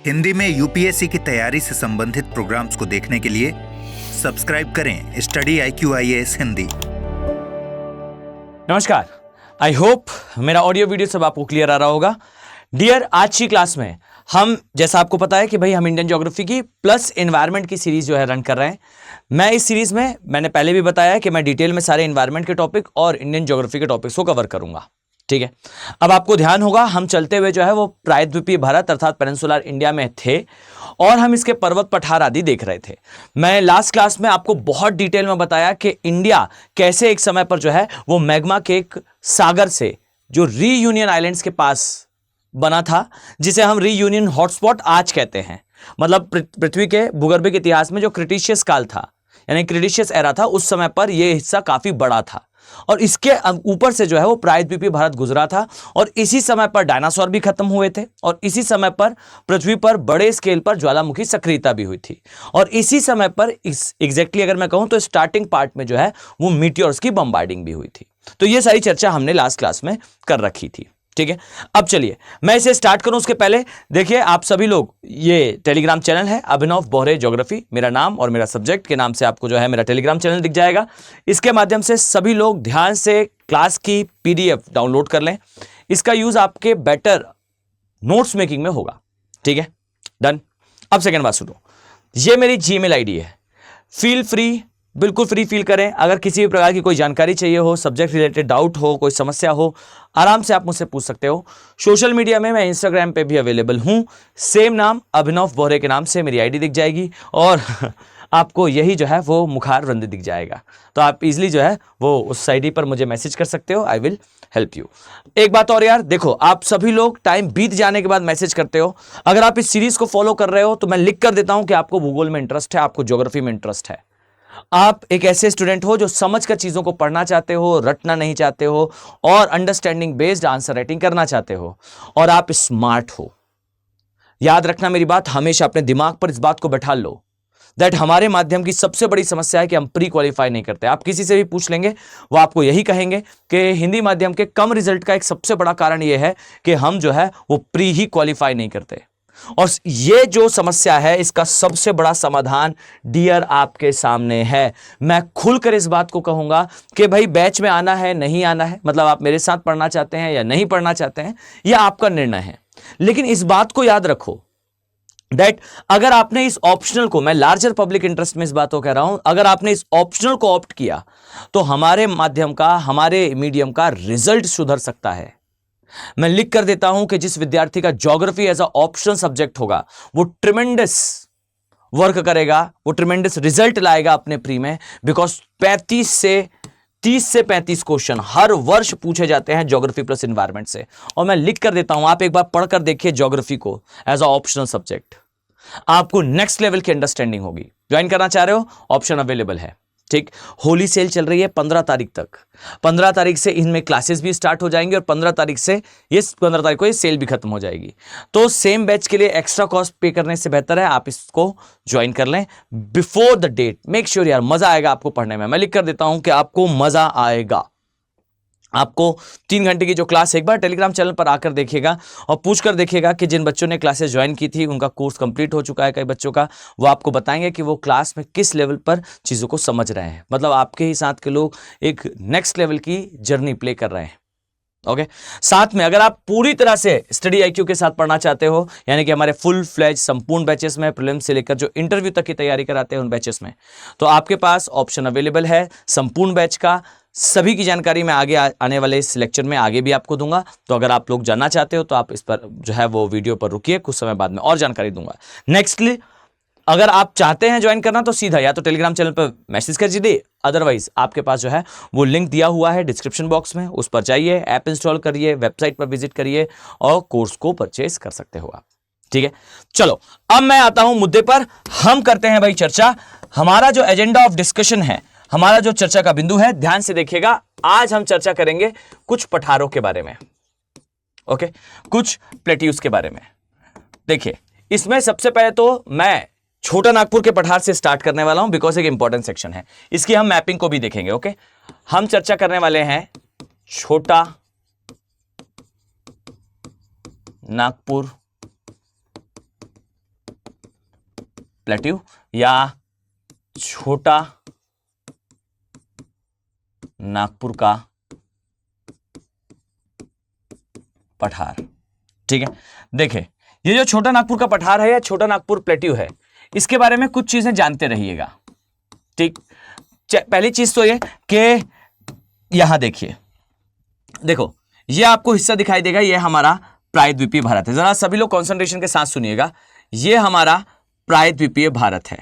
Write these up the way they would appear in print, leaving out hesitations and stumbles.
हिंदी में यूपीएससी की तैयारी से संबंधित प्रोग्राम्स को देखने के लिए सब्सक्राइब करें स्टडी IQ IAS हिंदी। नमस्कार, आई होप मेरा ऑडियो वीडियो सब आपको क्लियर आ रहा होगा। डियर, आज की क्लास में हम, जैसा आपको पता है कि भाई हम इंडियन ज्योग्राफी की प्लस एनवायरनमेंट की सीरीज जो है रन कर रहे हैं। मैं इस सीरीज में, मैंने पहले भी बताया कि मैं डिटेल में सारे एनवायरनमेंट के टॉपिक और इंडियन ज्योग्राफी के टॉपिक्स को कवर करूंगा। ठीक है, अब आपको ध्यान होगा हम चलते हुए जो है वो प्रायद्वीपीय भारत अर्थात पेनिनसुलर इंडिया में थे और हम इसके पर्वत पठार आदि देख रहे थे। मैं लास्ट क्लास में आपको बहुत डिटेल में बताया कि इंडिया कैसे एक समय पर जो है वो मैग्मा के एक सागर से जो रीयूनियन आइलैंड्स के पास बना था, जिसे हम रीयूनियन हॉटस्पॉट आज कहते हैं। मतलब पृथ्वी के भूगर्भिक इतिहास में जो क्रिटिशियस काल था, यानी क्रिटिशियस एरा था, उस समय पर यह हिस्सा काफी बड़ा था और इसके ऊपर से जो है वो प्रायद्वीपीय भारत गुजरा था और इसी समय पर डायनासोर भी खत्म हुए थे और इसी समय पर पृथ्वी पर बड़े स्केल पर ज्वालामुखी सक्रियता भी हुई थी और इसी समय पर एग्जैक्टली अगर मैं कहूं तो स्टार्टिंग पार्ट में जो है वो मीटियोर्स की बम्बार्डिंग भी हुई थी। तो ये सारी चर्चा हमने लास्ट क्लास में कर रखी थी। ठीक है, अब चलिए मैं इसे स्टार्ट करूं उसके पहले देखिए, आप सभी लोग, ये टेलीग्राम चैनल है अभिनव बोहरे ज्योग्राफी, मेरा नाम और मेरा सब्जेक्ट के नाम से आपको जो है मेरा टेलीग्राम चैनल दिख जाएगा। इसके माध्यम से सभी लोग ध्यान से क्लास की PDF डाउनलोड कर लें। इसका यूज आपके बेटर नोट्स मेकिंग में होगा। ठीक है, डन। अब सेकेंड बात सुनो, ये मेरी Gmail ID है, फील फ्री, बिल्कुल फ्री फील करें। अगर किसी भी प्रकार की कोई जानकारी चाहिए हो, सब्जेक्ट रिलेटेड डाउट हो, कोई समस्या हो, आराम से आप मुझसे पूछ सकते हो। सोशल मीडिया में मैं इंस्टाग्राम पे भी अवेलेबल हूं, सेम नाम अभिनव बोहरे के नाम से मेरी आईडी दिख जाएगी और आपको यही जो है वो मुखार वृंद दिख जाएगा, तो आप इजीली जो है वो उस आईडी पर मुझे मैसेज कर सकते हो। I will help you. एक बात और यार, देखो आप सभी लोग टाइम बीत जाने के बाद मैसेज करते हो। अगर आप इस सीरीज को फॉलो कर रहे हो तो मैं लिख कर देता हूं कि आपको भूगोल में इंटरेस्ट है, आपको ज्योग्राफी में इंटरेस्ट है, आप एक ऐसे स्टूडेंट हो जो समझ कर चीजों को पढ़ना चाहते हो, रटना नहीं चाहते हो और अंडरस्टैंडिंग बेस्ड आंसर राइटिंग करना चाहते हो और आप स्मार्ट हो। याद रखना मेरी बात, हमेशा अपने दिमाग पर इस बात को बैठा लो दैट हमारे माध्यम की सबसे बड़ी समस्या है कि हम प्री क्वालिफाई नहीं करते। आप किसी से भी पूछ लेंगे वो आपको यही कहेंगे कि हिंदी माध्यम के कम रिजल्ट का एक सबसे बड़ा कारण यह है कि हम जो है वो प्री ही क्वालिफाई नहीं करते। और ये जो समस्या है इसका सबसे बड़ा समाधान डियर आपके सामने है। मैं खुलकर इस बात को कहूंगा कि भाई बैच में आना है नहीं आना है, मतलब आप मेरे साथ पढ़ना चाहते हैं या नहीं पढ़ना चाहते हैं, यह आपका निर्णय है। लेकिन इस बात को याद रखो दैट अगर आपने इस ऑप्शनल को, मैं लार्जर पब्लिक इंटरेस्ट में इस बात को कह रहा हूं, अगर आपने इस ऑप्शनल को ऑप्ट किया तो हमारे माध्यम का, हमारे मीडियम का रिजल्ट सुधर सकता है। मैं लिख कर देता हूं कि जिस विद्यार्थी का geography as a optional subject होगा वो ट्रिमेंडस वर्क करेगा, वो ट्रिमेंडस रिजल्ट लाएगा अपने प्री में, बिकॉज 30 से 35 क्वेश्चन हर वर्ष पूछे जाते हैं ज्योग्राफी प्लस एनवायरनमेंट से। और मैं लिख कर देता हूं, आप एक बार पढ़कर देखिए ज्योग्राफी को एज अ ऑप्शनल सब्जेक्ट, आपको नेक्स्ट लेवल की अंडरस्टैंडिंग होगी। ज्वाइन करना चाह रहे हो, ऑप्शन अवेलेबल है। ठीक, होली सेल चल रही है 15 तारीख तक। 15 तारीख से इनमें क्लासेस भी स्टार्ट हो जाएंगी और 15 तारीख को ये सेल भी खत्म हो जाएगी। तो सेम बैच के लिए एक्स्ट्रा कॉस्ट पे करने से बेहतर है आप इसको ज्वाइन कर लें before the date. Make sure यार, मजा आएगा आपको पढ़ने में। मैं लिख कर देता हूं कि आपको मजा आएगा। आपको 3 घंटे की जो क्लास एक बार टेलीग्राम चैनल पर आकर देखिएगा और पूछकर देखिएगा कि जिन बच्चों ने क्लासेस ज्वाइन की थी उनका कोर्स कंप्लीट हो चुका है, कई बच्चों का, वो आपको बताएंगे कि वो क्लास में किस लेवल पर चीज़ों को समझ रहे हैं। मतलब आपके ही साथ के लोग एक नेक्स्ट लेवल की जर्नी प्ले कर रहे हैं। ओके, साथ में अगर आप पूरी तरह से स्टडी IQ के साथ पढ़ना चाहते हो, यानी कि हमारे फुल फ्लेज संपूर्ण बैचेस में प्रीलिम्स से लेकर जो इंटरव्यू तक की तैयारी कराते हैं उन बैचेस में, तो आपके पास ऑप्शन अवेलेबल है संपूर्ण बैच का। सभी की जानकारी मैं आगे आने वाले इस लेक्चर में आगे भी आपको दूंगा। तो अगर आप लोग जानना चाहते हो तो आप इस पर जो है वो वीडियो पर रुकिए, कुछ समय बाद में और जानकारी दूंगा। नेक्स्टली, अगर आप चाहते हैं ज्वाइन करना तो सीधा या तो टेलीग्राम चैनल पर मैसेज कर दीजिए, अदरवाइज आपके पास जो है वो लिंक दिया हुआ है डिस्क्रिप्शन बॉक्स में, उस पर जाइए, ऐप इंस्टॉल करिए, वेबसाइट पर विजिट करिए और कोर्स को परचेज कर सकते हो आप। ठीक है, चलो अब मैं आता हूं मुद्दे पर। हम करते हैं भाई चर्चा। हमारा जो एजेंडा ऑफ डिस्कशन है, हमारा जो चर्चा का बिंदु है, ध्यान से देखिएगा। आज हम चर्चा करेंगे कुछ पठारों के बारे में। ओके, कुछ प्लेट्यूज के बारे में। देखिए, इसमें सबसे पहले तो मैं छोटा नागपुर के पठार से स्टार्ट करने वाला हूं, बिकॉज एक इंपॉर्टेंट सेक्शन है, इसकी हम मैपिंग को भी देखेंगे। ओके, हम चर्चा करने वाले हैं छोटा नागपुर प्लेट्यू या छोटा नागपुर का पठार। ठीक है, देखिए ये जो छोटा नागपुर का पठार है या छोटा नागपुर प्लेट्यू है, इसके बारे में कुछ चीजें जानते रहिएगा। ठीक, पहली चीज तो ये कि यहां देखिए, देखो ये आपको हिस्सा दिखाई देगा, ये हमारा प्रायद्वीपीय भारत है। जरा सभी लोग कंसंट्रेशन के साथ सुनिएगा, ये हमारा प्रायद्वीपीय भारत है।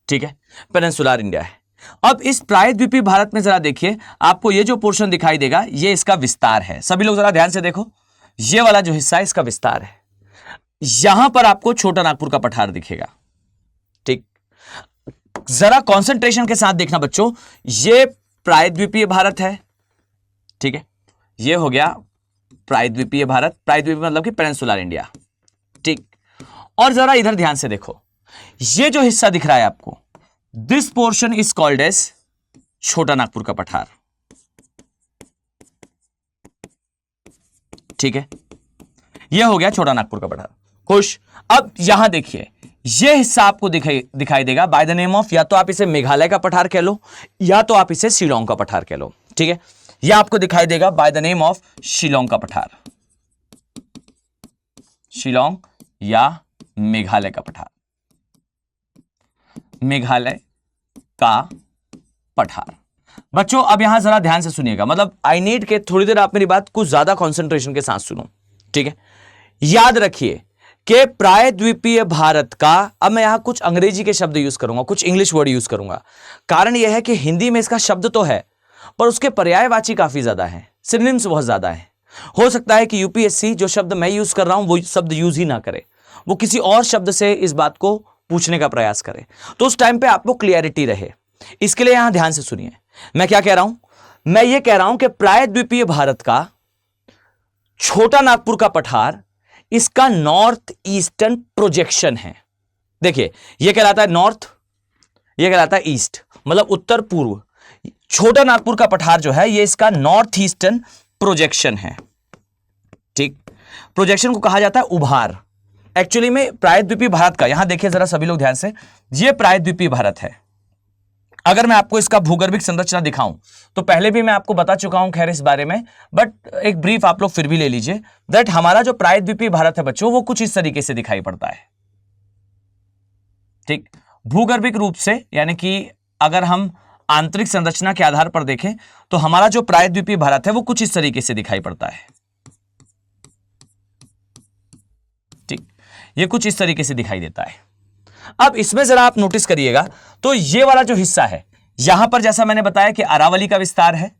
ठीक है, पेनिनसुलर इंडिया है। अब इस प्रायद्वीपीय भारत में जरा देखिए, आपको ये जो पोर्शन दिखाई देगा ये इसका विस्तार है। सभी लोग जरा ध्यान से देखो, ये वाला जो हिस्सा है इसका विस्तार है। यहां पर आपको छोटा नागपुर का पठार दिखेगा। ठीक, जरा कंसंट्रेशन के साथ देखना बच्चों, ये प्रायद्वीपीय भारत है। ठीक है, ये हो गया प्रायद्वीपीय भारत, प्रायद्वीपीय मतलब कि पेनिनसुलर इंडिया। ठीक, और जरा इधर ध्यान से देखो, ये जो हिस्सा दिख रहा है आपको, this portion is called as Chota Nagpur का पठार। ठीक है, यह हो गया छोटा नागपुर का पठार। खुश। अब यहां देखिए, यह हिस्सा आपको दिखाई देगा बाय द नेम ऑफ, या तो आप इसे मेघालय का पठार कह लो या तो आप इसे शिलोंग का पठार कह लो। ठीक है, यह आपको दिखाई देगा by the name of Shillong का पठार, शिलोंग या मेघालय का पठार, मेघालय का पठार। बच्चों अब यहां जरा ध्यान से सुनिएगा, मतलब आई नीड के थोड़ी देर आप मेरी बात कुछ ज्यादा कंसंट्रेशन के साथ सुनो। ठीक है, याद रखिए कि प्रायद्वीपीय भारत का, अब मैं यहां कुछ अंग्रेजी के शब्द यूज करूंगा, कुछ इंग्लिश वर्ड यूज करूंगा। कारण यह है कि हिंदी में इसका शब्द तो है पर उसके पर्यायवाची काफी ज्यादा है, सिनोनिम्स बहुत ज्यादा है। हो सकता है कि यूपीएससी जो शब्द मैं यूज कर रहा हूं वो शब्द यूज ही ना करे, वो किसी और शब्द से इस बात को पूछने का प्रयास करे, तो उस टाइम पे आपको क्लियरिटी रहे। इसके लिए यहां ध्यान से सुनिए, मैं क्या कह रहा हूं, मैं ये कह रहा हूं कि प्रायद्वीपीय भारत का छोटा नागपुर का पठार इसका नॉर्थ ईस्टर्न प्रोजेक्शन है। देखिए यह कहलाता है नॉर्थ, यह कहलाता है ईस्ट, मतलब उत्तर पूर्व। छोटा नागपुर का पठार जो है ये इसका नॉर्थ ईस्टर्न प्रोजेक्शन है। ठीक, प्रोजेक्शन को कहा जाता है उभार। एक्चुअली में प्रायद्वीपीय भारत का, यहां देखिए जरा सभी लोग ध्यान से, ये प्रायद्वीपीय भारत है। अगर मैं आपको इसका भूगर्भिक संरचना दिखाऊं तो पहले भी मैं आपको बता चुका हूं खैर इस बारे में, बट एक ब्रीफ आप लोग फिर भी ले लीजिए दैट हमारा जो प्रायद्वीपीय भारत है बच्चों, वो कुछ इस तरीके से दिखाई पड़ता है। ठीक, भूगर्भिक रूप से, यानी कि अगर हम आंतरिक संरचना के आधार पर देखें तो हमारा जो प्रायद्वीपीय भारत है वो कुछ इस तरीके से दिखाई पड़ता है। ठीक, ये कुछ इस तरीके से दिखाई देता है। अब इसमें जरा आप नोटिस करिएगा तो ये वाला जो हिस्सा है, यहां पर जैसा मैंने बताया कि अरावली का विस्तार है।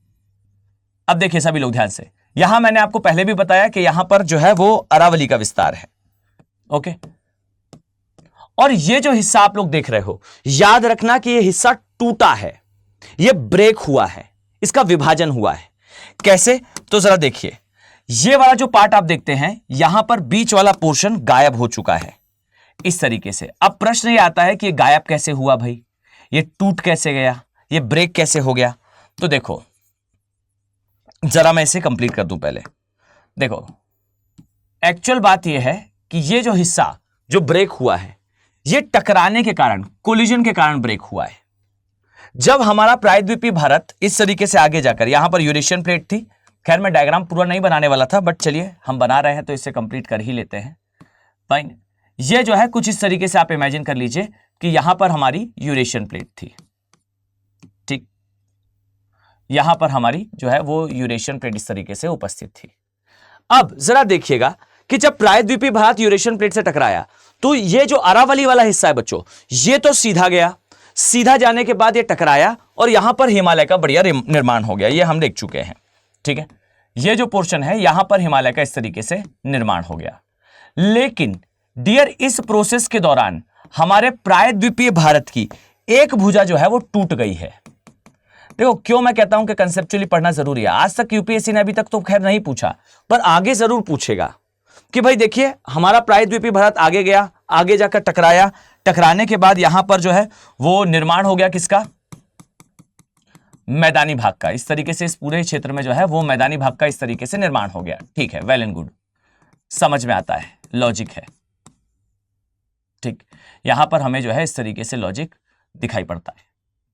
अब देखिए सभी लोग ध्यान से, यहां मैंने आपको पहले भी बताया कि यहां पर जो है वो अरावली का विस्तार है। ओके, और ये जो हिस्सा आप लोग देख रहे हो, याद रखना कि ये हिस्सा टूटा है, ये ब्रेक हुआ है, इसका विभाजन हुआ है। कैसे, तो जरा देखिए, ये वाला जो पार्ट आप देखते हैं, यहां पर बीच वाला पोर्शन गायब हो चुका है इस तरीके से। अब प्रश्न ये आता है कि ये गायब कैसे हुआ भाई, ये टूट कैसे गया, ये ब्रेक कैसे हो गया। तो देखो जरा मैं इसे कंप्लीट कर दूं पहले। देखो एक्चुअल बात यह है कि ये जो हिस्सा जो ब्रेक हुआ है, ये टकराने के कारण, कोलिजन के कारण ब्रेक हुआ है। जब हमारा प्रायद्वीपीय भारत इस तरीके से आगे जाकर, यहां पर यूरेशियन प्लेट थी, खैर मैं डायग्राम पूरा नहीं बनाने वाला था, बट चलिए हम बना रहे हैं तो इसे कंप्लीट कर ही लेते हैं। फाइन, ये जो है कुछ इस तरीके से आप इमेजिन कर लीजिए कि यहां पर हमारी यूरेशियन प्लेट थी। ठीक, यहां पर हमारी जो है वो यूरेशियन प्लेट इस तरीके से उपस्थित थी। अब जरा देखिएगा कि जब प्रायद्वीपीय भारत यूरेशियन प्लेट से टकराया तो ये जो अरावली वाला हिस्सा है बच्चों, ये तो सीधा गया, सीधा जाने के बाद ये टकराया और यहां पर हिमालय का बढ़िया निर्माण हो गया, ये हम देख चुके हैं। ठीक है, ये जो पोर्शन है यहां पर हिमालय का इस तरीके से निर्माण हो गया। लेकिन डियर इस प्रोसेस के दौरान हमारे प्रायद्वीपीय भारत की एक भुजा जो है वो टूट गई है। देखो क्यों मैं कहता हूं कि कंसेप्चुअली पढ़ना जरूरी है। आज तक यूपीएससी ने अभी तक तो खैर नहीं पूछा, पर आगे जरूर पूछेगा कि भाई देखिए हमारा प्रायद्वीपीय भारत आगे गया, आगे जाकर टकराया, टकराने के बाद यहां पर जो है वो निर्माण हो गया किसका, मैदानी भाग का। इस तरीके से इस पूरे क्षेत्र में जो है वो मैदानी भाग का इस तरीके से निर्माण हो गया। ठीक है, वेल एंड गुड, समझ में आता है, लॉजिक है। ठीक, यहां पर हमें जो है इस तरीके से लॉजिक दिखाई पड़ता है।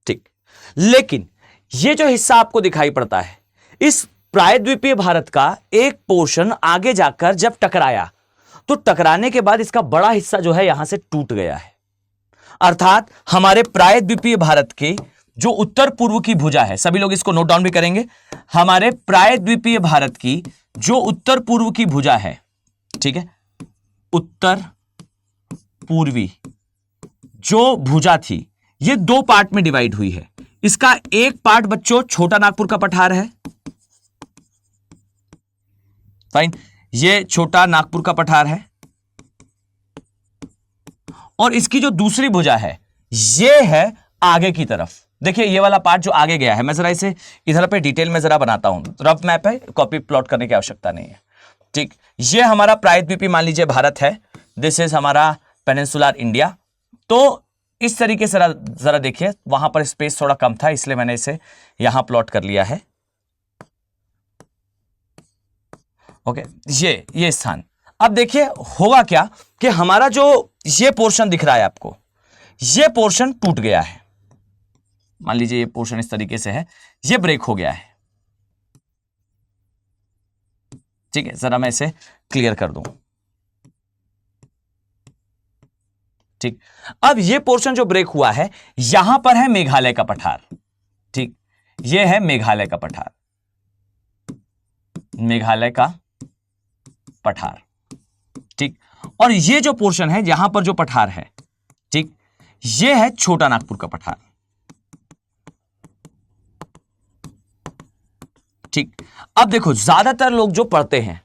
ठीक, लेकिन ये जो हिस्सा आपको दिखाई पड़ता है, इस प्रायद्वीपीय भारत का एक पोर्शन आगे जाकर जब टकराया तो टकराने के बाद इसका बड़ा हिस्सा जो है यहां से टूट गया है। अर्थात हमारे प्रायद्वीपीय भारत के जो उत्तर पूर्व की भुजा है, सभी लोग इसको नोट डाउन भी करेंगे, हमारे प्रायद्वीपीय भारत की जो उत्तर पूर्व की भुजा है, ठीक है, उत्तर पूर्वी जो भुजा थी ये दो पार्ट में डिवाइड हुई है। इसका एक पार्ट बच्चों छोटा नागपुर का पठार है, फाइन, ये छोटा नागपुर का पठार है, और इसकी जो दूसरी भुजा है ये है आगे की तरफ। देखिए ये वाला पार्ट जो आगे गया है, मैं जरा इसे इधर पे डिटेल में जरा बनाता हूं, रफ मैप है, कॉपी प्लॉट करने की आवश्यकता नहीं है। ठीक, ये हमारा प्रायद्वीपीय मान लीजिए भारत है, दिस इज हमारा पेनिनसुलर इंडिया। तो इस तरीके से जरा देखिए, वहां पर स्पेस थोड़ा कम था इसलिए मैंने इसे यहां प्लॉट कर लिया है। ओके, ये स्थान। अब देखिए होगा क्या कि हमारा जो ये पोर्शन दिख रहा है आपको, ये पोर्शन टूट गया है। मान लीजिए ये पोर्शन इस तरीके से है, ये ब्रेक हो गया है। ठीक है, जरा मैं इसे क्लियर कर दूं। ठीक, अब ये पोर्शन जो ब्रेक हुआ है, यहां पर है मेघालय का पठार। ठीक, ये है मेघालय का पठार, मेघालय का पठार। ठीक, और ये जो पोर्शन है यहां पर जो पठार है, ठीक, ये है छोटा नागपुर का पठार। ठीक, अब देखो ज्यादातर लोग जो पढ़ते हैं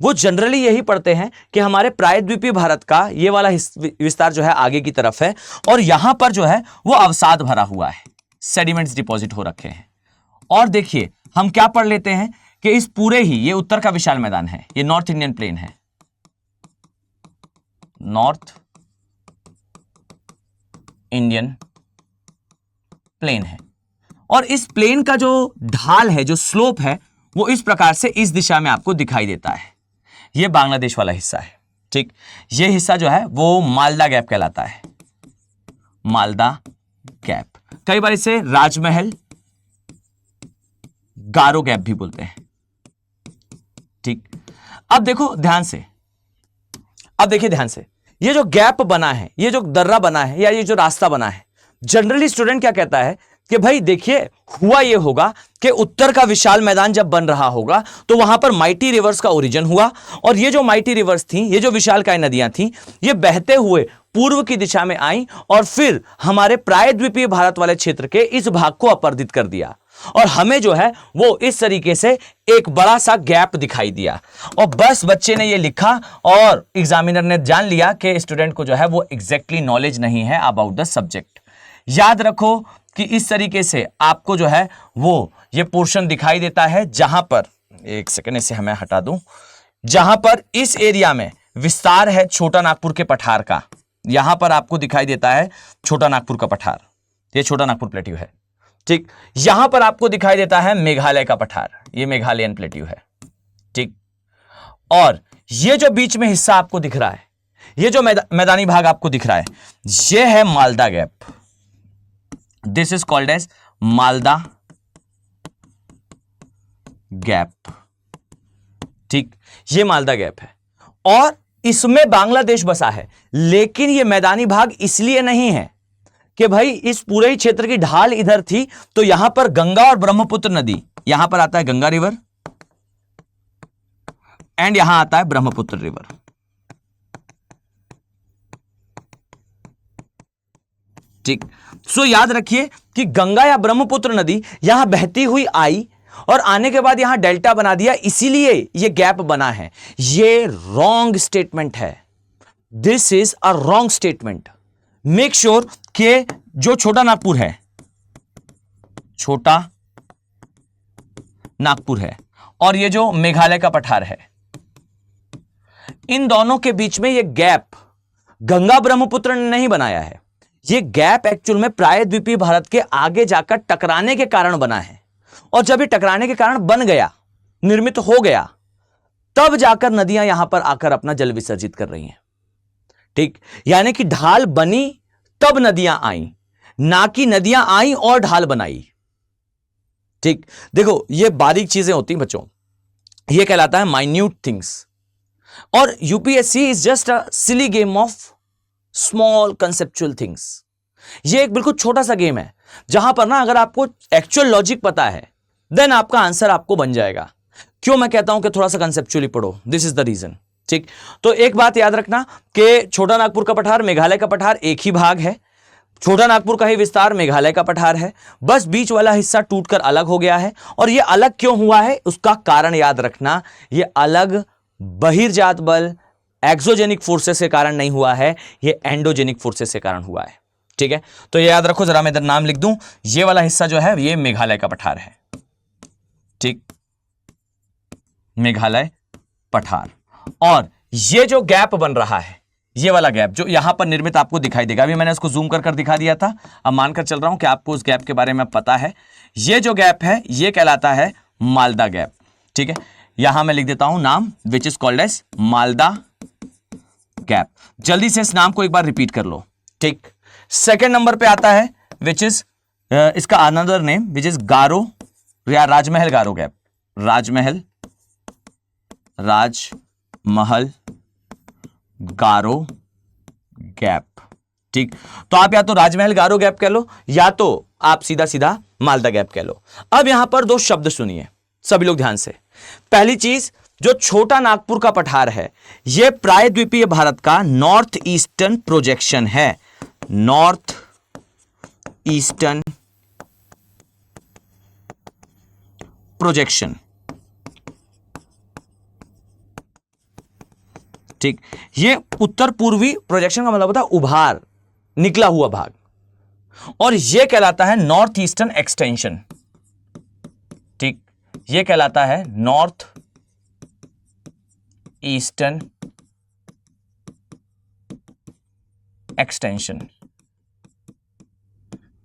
वो जनरली यही पढ़ते हैं कि हमारे प्रायद्वीपीय भारत का ये वाला विस्तार जो है आगे की तरफ है, और यहां पर जो है वो अवसाद भरा हुआ है, सेडिमेंट्स डिपॉजिट हो रखे हैं। और देखिए हम क्या पढ़ लेते हैं कि इस पूरे ही, ये उत्तर का विशाल मैदान है, ये नॉर्थ इंडियन प्लेन है, नॉर्थ इंडियन प्लेन है, और इस प्लेन का जो ढाल है, जो स्लोप है, वो इस प्रकार से इस दिशा में आपको दिखाई देता है। ये बांग्लादेश वाला हिस्सा है। ठीक, ये हिस्सा जो है वो मालदा गैप कहलाता है, मालदा गैप। कई बार इसे राजमहल, गारो गैप भी बोलते हैं। ठीक, अब देखो ध्यान से, अब देखिए ध्यान से, ये जो गैप बना है, ये जो दर्रा बना है, या ये जो रास्ता बना है, जनरली स्टूडेंट क्या कहता है कि भाई देखिए हुआ ये होगा कि उत्तर का विशाल मैदान जब बन रहा होगा तो वहां पर माइटी रिवर्स का ओरिजिन हुआ, और ये जो माइटी रिवर्स थी, ये जो विशालकाय नदियां थी, ये बहते हुए पूर्व की दिशा में आई और फिर हमारे प्रायद्वीपीय भारत वाले क्षेत्र के इस भाग को अपरदित कर दिया, और हमें जो है वो इस तरीके से एक बड़ा सा गैप दिखाई दिया। और बस बच्चे ने ये लिखा और एग्जामिनर ने जान लिया कि स्टूडेंट को जो है वो एग्जैक्टली नॉलेज नहीं है अबाउट द सब्जेक्ट। याद रखो कि इस तरीके से आपको जो है वो ये पोर्शन दिखाई देता है, जहां पर, एक सेकंड इसे हमें हटा दूं, जहां पर इस एरिया में विस्तार है छोटा नागपुर के पठार का, यहां पर आपको दिखाई देता है छोटा नागपुर का पठार, ये छोटा नागपुर प्लेट्यू है। ठीक, यहां पर आपको दिखाई देता है मेघालय का पठार, ये मेघालयन प्लेट्यू है। ठीक, और ये जो बीच में हिस्सा आपको दिख रहा है, ये जो मैदानी भाग आपको दिख रहा है, ये है Malda gap. This is called as Malda gap. ठीक, ये मालदा गैप है, और इसमें बांग्लादेश बसा है, लेकिन ये मैदानी भाग इसलिए नहीं है कि भाई इस पूरे ही क्षेत्र की ढाल इधर थी, तो यहां पर गंगा और ब्रह्मपुत्र नदी, यहां पर आता है गंगा रिवर एंड यहां आता है ब्रह्मपुत्र रिवर। ठीक, सो याद रखिए कि गंगा या ब्रह्मपुत्र नदी यहां बहती हुई आई और आने के बाद यहां डेल्टा बना दिया, इसीलिए ये गैप बना है। ये रॉन्ग स्टेटमेंट है, this is a wrong statement. Make sure कि जो छोटा नागपुर है, छोटा नागपुर है, और ये जो मेघालय का पठार है, इन दोनों के बीच में ये गैप गंगा ब्रह्मपुत्र ने नहीं बनाया है, ये गैप एक्चुअल में प्रायद्वीपीय भारत के आगे जाकर टकराने के कारण बना है, और जब ये टकराने के कारण बन गया, निर्मित हो गया, तब जाकर नदियां यहां पर आकर अपना जल विसर्जित कर रही हैं। ठीक, यानी कि ढाल बनी तब नदियां आई, ना कि नदियां आई और ढाल बनाई। ठीक, देखो ये बारीक चीजें होती हैं बच्चों, ये कहलाता है माइन्यूट थिंग्स। और UPSC is just a silly game of small conceptual things. ये एक बिल्कुल छोटा सा गेम है जहां पर ना अगर आपको एक्चुअल लॉजिक पता है देन आपका आंसर आपको बन जाएगा। क्यों मैं कहता हूं कि थोड़ा सा कंसेप्चुअली पढ़ो, दिस इज द रीजन। ठीक, तो एक बात याद रखना कि छोटा नागपुर का पठार मेघालय का पठार एक ही भाग है, छोटा नागपुर का ही विस्तार मेघालय का पठार है, बस बीच वाला हिस्सा टूटकर अलग हो गया है। और यह अलग क्यों हुआ है उसका कारण याद रखना, यह अलग बहिर्जात बल एक्सोजेनिक फोर्सेस के कारण नहीं हुआ है, यह एंडोजेनिक फोर्सेस के कारण हुआ है। ठीक है, तो ये याद रखो, जरा मैं इधर नाम लिख दूं, ये वाला हिस्सा जो है ये मेघालय का पठार है। ठीक, मेघालय पठार। और ये जो गैप बन रहा है, ये वाला गैप जो यहां पर निर्मित आपको दिखाई देगा, अभी मैंने इसको जूम कर दिखा दिया था, अब मानकर चल रहा हूं कि आपको उस गैप के बारे में पता है। ये जो गैप है ये कहलाता है मालदा गैप। ठीक है, यहां मैं लिख देता हूं नाम, which is called as Malda gap. जल्दी से इस नाम को एक बार रिपीट कर लो। ठीक, सेकेंड नंबर पे आता है विच इज इसका अनदर नेम विच इज गारो या राजमहल गारो गैप। राजमहल गारो गैप। ठीक, तो आप या तो राजमहल गारो गैप कह लो या तो आप सीधा सीधा मालदा गैप कह लो। अब यहां पर दो शब्द सुनिए सभी लोग ध्यान से। पहली चीज, जो छोटा नागपुर का पठार है यह प्रायद्वीपीय भारत का नॉर्थ ईस्टर्न प्रोजेक्शन है। North eastern projection. ठीक, ये उत्तर पूर्वी प्रोजेक्शन का मतलब होता है उभार, निकला हुआ भाग, और यह कहलाता है नॉर्थ ईस्टर्न एक्सटेंशन। ठीक, यह कहलाता है नॉर्थ ईस्टर्न एक्सटेंशन।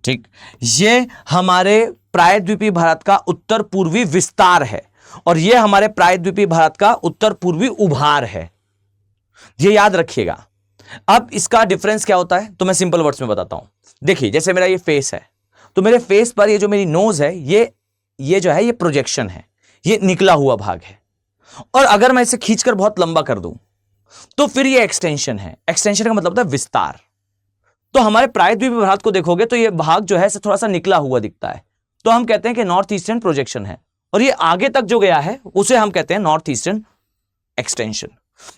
ठीक, ये हमारे प्रायद्वीपीय भारत का उत्तर पूर्वी विस्तार है और यह हमारे प्रायद्वीपीय भारत का उत्तर पूर्वी उभार है, ये याद रखिएगा। अब इसका डिफरेंस क्या होता है तो मैं सिंपल वर्ड्स में बताता हूं। देखिए, जैसे मेरा ये फेस है तो मेरे फेस पर ये जो मेरी नोज है ये जो है ये प्रोजेक्शन है, ये निकला हुआ भाग है। और अगर मैं इसे खींचकर बहुत लंबा कर दूं तो फिर ये एक्सटेंशन है। एक्सटेंशन का मतलब होता है विस्तार। तो हमारे प्रायद्वीपीय भारत को देखोगे तो ये भाग जो है थोड़ा सा निकला हुआ दिखता है, तो हम कहते हैं कि नॉर्थ ईस्टर्न प्रोजेक्शन है। और ये आगे तक जो गया है उसे हम कहते हैं नॉर्थ ईस्टर्न एक्सटेंशन।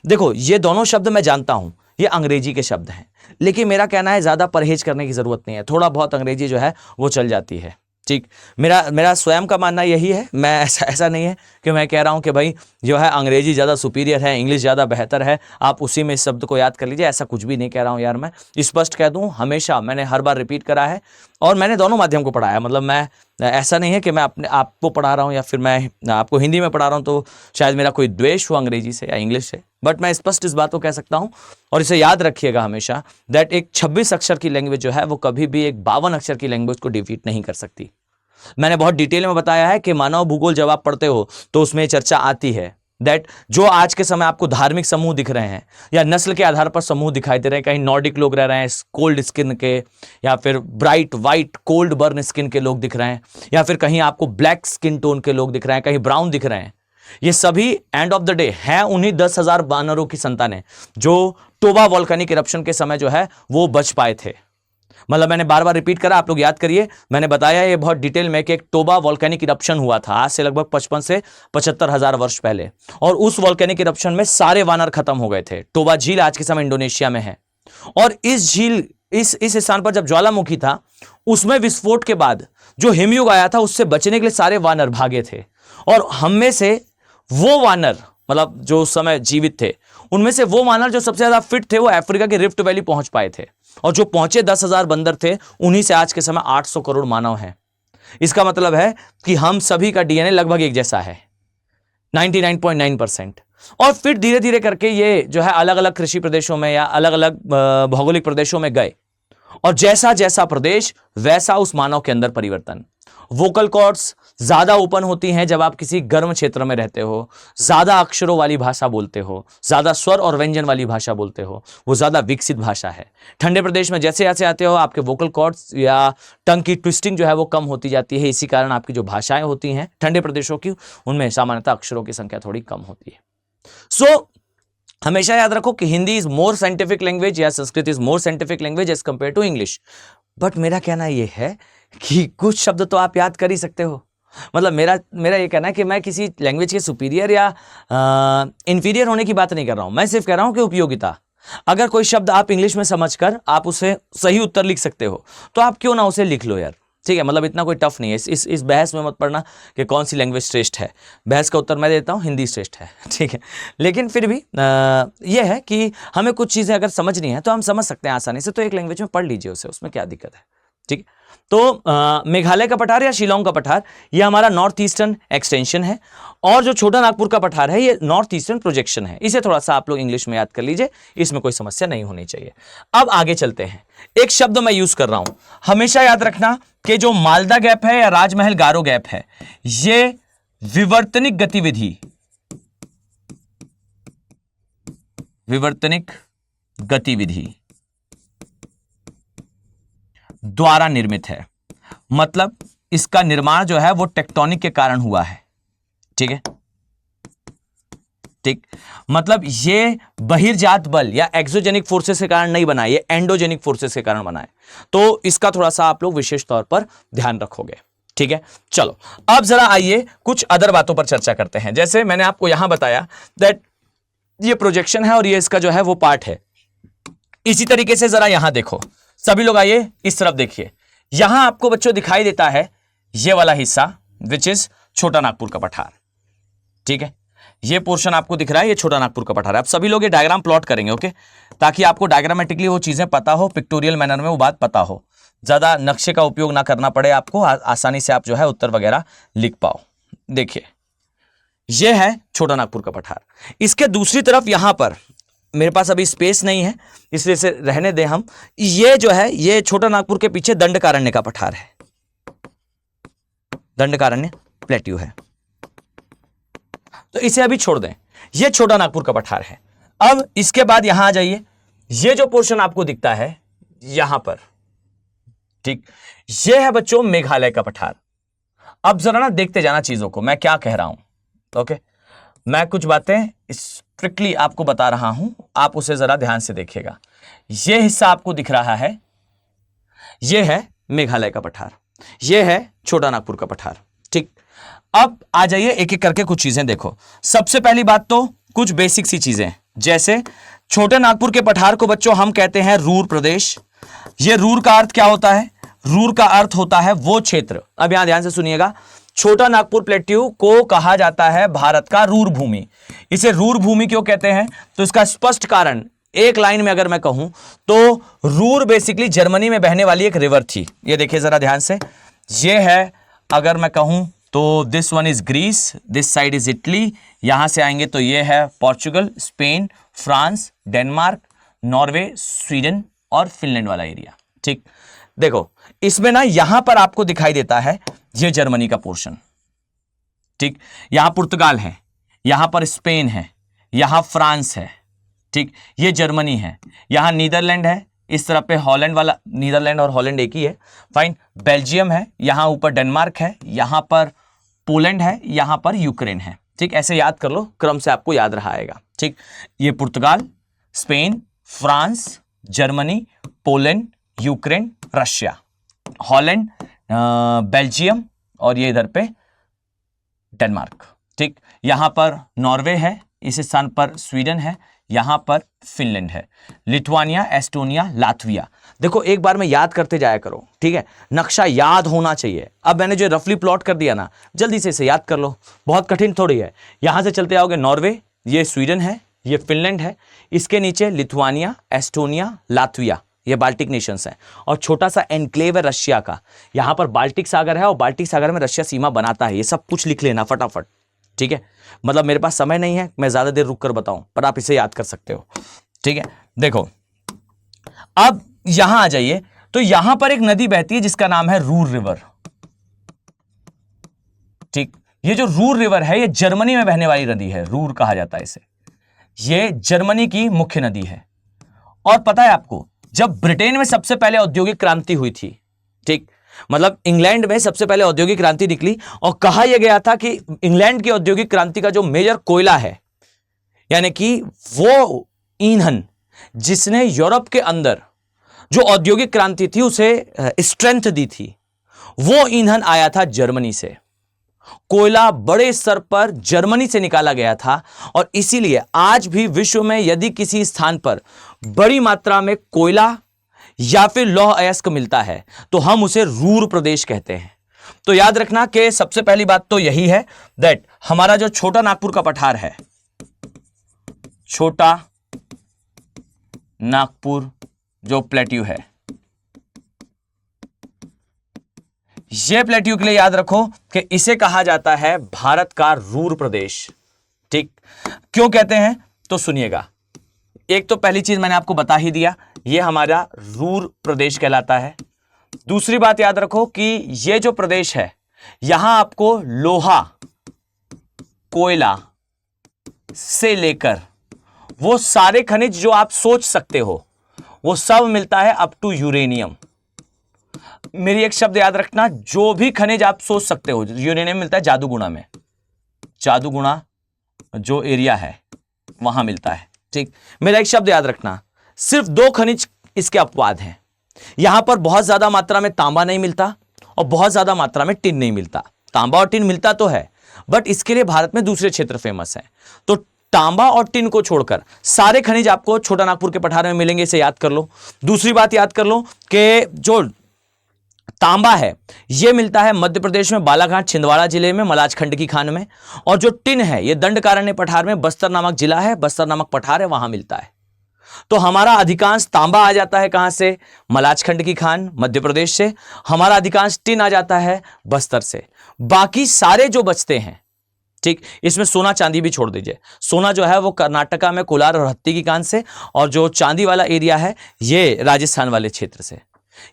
देखो, ये दोनों शब्द मैं जानता हूं ये अंग्रेजी के शब्द हैं, लेकिन मेरा कहना है ज्यादा परहेज करने की जरूरत नहीं है, थोड़ा बहुत अंग्रेजी जो है वो चल जाती है। ठीक, मेरा स्वयं का मानना यही है। मैं ऐसा नहीं है कि मैं कह रहा हूं कि भाई जो है अंग्रेजी ज़्यादा सुपीरियर है, इंग्लिश ज़्यादा बेहतर है, आप उसी में इस शब्द को याद कर लीजिए, ऐसा कुछ भी नहीं कह रहा हूं यार। मैं स्पष्ट कह दूं, हमेशा मैंने हर बार रिपीट करा है और मैंने दोनों माध्यम को पढ़ाया। मतलब मैं ऐसा नहीं है कि मैं अपने आपको पढ़ा रहा हूं या फिर मैं आपको हिंदी में पढ़ा रहा हूं तो शायद मेरा कोई द्वेष हो अंग्रेजी से या इंग्लिश से, बट मैं स्पष्ट इस बात को कह सकता हूं। और इसे याद रखिएगा हमेशा दैट एक 26 अक्षर की लैंग्वेज जो है वो कभी भी एक 52 अक्षर की लैंग्वेज को डिफीट नहीं कर सकती। मैंने बहुत डिटेल में बताया है कि मानव भूगोल जब आप पढ़ते हो तो उसमें चर्चा आती है दैट जो आज के समय आपको धार्मिक समूह दिख रहे हैं या नस्ल के आधार पर समूह दिखाई दे रहे हैं, कहीं नॉर्डिक लोग रह रहे हैं कोल्ड स्किन के, या फिर bright white cold burn skin के लोग दिख रहे हैं, या फिर कहीं आपको ब्लैक स्किन टोन के लोग दिख रहे हैं, कहीं ब्राउन दिख रहे हैं, ये सभी एंड ऑफ द डे हैं उन्हीं 10,000 बानरों की संतानें जो टोबा वोल्केनिक इरप्शन के समय जो है वो बच पाए थे। मतलब मैंने बार बार रिपीट करा, आप लोग याद करिए, मैंने बताया ये बहुत डिटेल में कि एक टोबा वोल्केनिक इरप्शन हुआ था आज से लगभग 55 से 75,000 वर्ष पहले, और उस वोल्केनिक इरप्शन में सारे वानर खत्म हो गए थे। टोबा झील आज के समय इंडोनेशिया में है, और इस झील इस स्थान पर जब ज्वालामुखी था उसमें विस्फोट के बाद जो हिमयुग आया था उससे बचने के लिए सारे वानर भागे थे, और हम में से वो वानर मतलब जो उस समय जीवित थे उनमें से वो वानर जो सबसे ज्यादा फिट थे वो अफ्रीका के रिफ्ट वैली पहुंच पाए थे, और जो पहुंचे 10,000 बंदर थे, उन्हीं से आज के समय 800 करोड़ मानव हैं। इसका मतलब है कि हम सभी का डीएनए लगभग एक जैसा है 99.9%। और फिर धीरे धीरे करके ये जो है अलग अलग कृषि प्रदेशों में या अलग अलग भौगोलिक प्रदेशों में गए, और जैसा जैसा प्रदेश वैसा उस मानव के अंदर परिवर्तन। वोकल कॉर्ड्स ज्यादा ओपन होती हैं जब आप किसी गर्म क्षेत्र में रहते हो, ज्यादा अक्षरों वाली भाषा बोलते हो, ज्यादा स्वर और व्यंजन वाली भाषा बोलते हो, वो ज्यादा विकसित भाषा है। ठंडे प्रदेश में जैसे जैसे आते हो आपके वोकल कॉर्ड्स या टंग की ट्विस्टिंग जो है वो कम होती जाती है। इसी कारण आपकी जो भाषाएं होती हैं ठंडे प्रदेशों की, उनमें सामान्यतः अक्षरों की संख्या थोड़ी कम होती है। सो हमेशा याद रखो कि Hindi is more scientific language या Sanskrit is more scientific language as compare to English. But मेरा कहना यह है कि कुछ शब्द तो आप याद कर ही सकते हो। मतलब मेरा ये कहना है कि मैं किसी लैंग्वेज के सुपीरियर या इंफीरियर होने की बात नहीं कर रहा हूं। मैं सिर्फ कह रहा हूं कि उपयोगिता। अगर कोई शब्द आप इंग्लिश में समझकर आप उसे सही उत्तर लिख सकते हो तो आप क्यों ना उसे लिख लो यार, ठीक है। मतलब इतना कोई टफ नहीं है। इस बहस में मत पड़ना कि कौन सी लैंग्वेज श्रेष्ठ है। बहस का उत्तर मैं देता हूं, हिंदी श्रेष्ठ है, ठीक है। लेकिन फिर भी यह है कि हमें कुछ चीज़ें अगर समझनी है तो हम समझ सकते हैं आसानी से, तो एक लैंग्वेज में पढ़ लीजिए उसे, उसमें क्या दिक्कत है, ठीक है। तो मेघालय का पठार या शिलोंग का पठार ये हमारा नॉर्थ ईस्टर्न एक्सटेंशन है, और जो छोटा नागपुर का पठार है ये नॉर्थ ईस्टर्न प्रोजेक्शन है। इसे थोड़ा सा आप लोग इंग्लिश में याद कर लीजिए, इसमें कोई समस्या नहीं होनी चाहिए। अब आगे चलते हैं। एक शब्द मैं यूज कर रहा हूं, हमेशा याद रखना कि जो मालदा गैप है या राजमहल गारो गैप है, ये विवर्तनिक गतिविधि द्वारा निर्मित है। मतलब इसका निर्माण जो है वो टेक्टोनिक के कारण हुआ है, ठीक है, ठीक। मतलब ये बहिर्जात बल या एक्सोजेनिक फोर्सेस के कारण नहीं बना, ये एंडोजेनिक फोर्सेस के कारण बना है। तो इसका थोड़ा सा आप लोग विशेष तौर पर ध्यान रखोगे, ठीक है। चलो अब जरा आइए कुछ अदर बातों पर चर्चा करते हैं। जैसे मैंने आपको यहां बताया दैट ये प्रोजेक्शन है और ये इसका जो है वो पार्ट है। इसी तरीके से जरा यहां देखो, सभी लोग आइए इस तरफ देखिए। यहां आपको बच्चों दिखाई देता है ये वाला हिस्सा विच इज छोटा नागपुर का पठार, ठीक है। ये पोर्शन आपको दिख रहा है, ये छोटा नागपुर का पठार है। अब सभी लोग ये डायग्राम प्लॉट करेंगे, ओके, ताकि आपको डायग्रामेटिकली वो चीजें पता हो, पिक्टोरियल मैनर में वो बात पता हो, ज्यादा नक्शे का उपयोग ना करना पड़े आपको, आसानी से आप जो है उत्तर वगैरह लिख पाओ। देखिए ये है छोटा नागपुर का पठार। इसके दूसरी तरफ यहां पर मेरे पास अभी स्पेस नहीं है इसलिए से रहने दें हम। ये जो है ये छोटा नागपुर के पीछे दंडकारण्य का पठार है, दंडकारण्य प्लेट्यू है, तो इसे अभी छोड़ दें। ये छोटा नागपुर का पठार है। अब इसके बाद यहां आ जाइए, ये जो पोर्शन आपको दिखता है यहां पर, ठीक, ये है बच्चों मेघालय का पठार। अब जरा ना देखते जाना चीजों को, मैं क्या कह रहा हूं, ओके। मैं कुछ बातें स्ट्रिक्टली आपको बता रहा हूं, आप उसे जरा ध्यान से देखिएगा। यह हिस्सा आपको दिख रहा है, यह है मेघालय का पठार, यह है छोटा नागपुर का पठार, ठीक। अब आ जाइए एक एक करके कुछ चीजें देखो। सबसे पहली बात तो कुछ बेसिक सी चीजें, जैसे छोटे नागपुर के पठार को बच्चों हम कहते हैं रूर प्रदेश। यह रूर का अर्थ क्या होता है? रूर का अर्थ होता है वो क्षेत्र, अब यहां ध्यान से सुनिएगा, छोटा नागपुर प्लेट्यू को कहा जाता है भारत का रूर भूमि। इसे रूर भूमि क्यों कहते हैं? तो इसका स्पष्ट कारण एक लाइन में अगर मैं कहूं तो रूर बेसिकली जर्मनी में बहने वाली एक रिवर थी। ये देखिए जरा ध्यान से, ये है अगर मैं कहूं तो this one is Greece, this side is Italy, यहां से आएंगे तो ये है Portugal, Spain, France, Denmark, Norway, Sweden और फिनलैंड वाला एरिया, ठीक। देखो इसमें ना यहां पर आपको दिखाई देता है ये जर्मनी का पोर्शन, ठीक। यहां पुर्तगाल है, यहां पर स्पेन है, यहां फ्रांस है, ठीक, ये जर्मनी है, यहां नीदरलैंड है, इस तरफ पे हॉलैंड वाला, नीदरलैंड और हॉलैंड एक ही है, फाइन। बेल्जियम है, यहां ऊपर डेनमार्क है, यहां पर पोलैंड है, यहां पर यूक्रेन है, ठीक। ऐसे याद कर लो, क्रम से आपको याद रहा आएगा, ठीक। ये Portugal, Spain, France, Germany, Poland, Ukraine, Russia, Holland, Belgium और ये इधर पे डेनमार्क, ठीक। यहां पर नॉर्वे है, इस स्थान पर स्वीडन है, यहां पर फिनलैंड है, लिथुआनिया, एस्टोनिया, लातविया। देखो एक बार में याद करते जाया करो, ठीक है, नक्शा याद होना चाहिए। अब मैंने जो रफली प्लॉट कर दिया ना, जल्दी से इसे याद कर लो, बहुत कठिन थोड़ी है। यहां से चलते आओगे नॉर्वे, ये स्वीडन है, ये फिनलैंड है, इसके नीचे लिथुआनिया, एस्टोनिया, लातविया, ये बाल्टिक नेशंस हैं, और छोटा सा एनक्लेव है रशिया का। यहां पर बाल्टिक सागर है और बाल्टिक सागर में रशिया सीमा बनाता है। ये सब कुछ लिख लेना फटाफट, ठीक है। मतलब मेरे पास समय नहीं है, मैं ज्यादा देर रुक कर बताऊं, पर आप इसे याद कर सकते हो, ठीक है। देखो अब यहां आ जाइए तो यहां पर एक नदी बहती है जिसका नाम है रूर रिवर। ठीक, ये जो रूर रिवर है ये जर्मनी में बहने वाली नदी है, रूर कहा जाता है इसे। ये जर्मनी की मुख्य नदी है। और पता है आपको, जब ब्रिटेन में सबसे पहले औद्योगिक क्रांति हुई थी, ठीक, मतलब इंग्लैंड में सबसे पहले औद्योगिक क्रांति निकली और कहा यह गया था कि इंग्लैंड की औद्योगिक क्रांति का जो मेजर कोयला है, यानी कि वो ईंधन जिसने यूरोप के अंदर जो औद्योगिक क्रांति थी उसे स्ट्रेंथ दी थी, वो ईंधन आया था जर्मनी से। कोयला बड़े स्तर पर जर्मनी से निकाला गया था और इसीलिए आज भी विश्व में यदि किसी स्थान पर बड़ी मात्रा में कोयला या फिर लौह अयस्क मिलता है तो हम उसे रूर प्रदेश कहते हैं। तो याद रखना कि सबसे पहली बात तो यही है दैट हमारा जो छोटा नागपुर का पठार है, छोटा नागपुर जो प्लेट्यू है, यह प्लेट्यू के लिए याद रखो कि इसे कहा जाता है भारत का रूर प्रदेश। ठीक, क्यों कहते हैं तो सुनिएगा। एक तो पहली चीज मैंने आपको बता ही दिया, यह हमारा रूर प्रदेश कहलाता है। दूसरी बात याद रखो कि यह जो प्रदेश है यहां आपको लोहा, कोयला से लेकर वो सारे खनिज जो आप सोच सकते हो वो सब मिलता है अप टू यूरेनियम। मेरी एक शब्द याद रखना, जो भी खनिज आप सोच सकते हो, यूरेनियम मिलता है जादूगुणा में, जादूगुणा जो एरिया है वहां मिलता है। ठीक, मेरा एक शब्द याद रखना, सिर्फ 2 खनिज इसके अपवाद हैं। यहां पर बहुत ज्यादा मात्रा में तांबा नहीं मिलता और बहुत ज्यादा मात्रा में टिन नहीं मिलता। तांबा और टिन मिलता तो है बट इसके लिए भारत में दूसरे क्षेत्र फेमस है। तो तांबा और टिन को छोड़कर सारे खनिज आपको छोटा नागपुर के पठार में मिलेंगे, इसे याद कर लो। दूसरी बात याद कर लो कि जो तांबा है यह मिलता है मध्य प्रदेश में बालाघाट छिंदवाड़ा जिले में मलाजखंड की खान में, और जो टिन है यह दंडकारण्य पठार में, बस्तर नामक जिला है, बस्तर नामक पठार है, वहां मिलता है। तो हमारा अधिकांश तांबा आ जाता है कहां से, मलाजखंड की खान मध्य प्रदेश से। हमारा अधिकांश टिन आ जाता है बस्तर से। बाकी सारे जो बचते हैं, ठीक, इसमें सोना चांदी भी छोड़ दीजिए। सोना जो है वो कर्नाटका में कोलार और हत्ती की खान से, और जो चांदी वाला एरिया है ये राजस्थान वाले क्षेत्र से।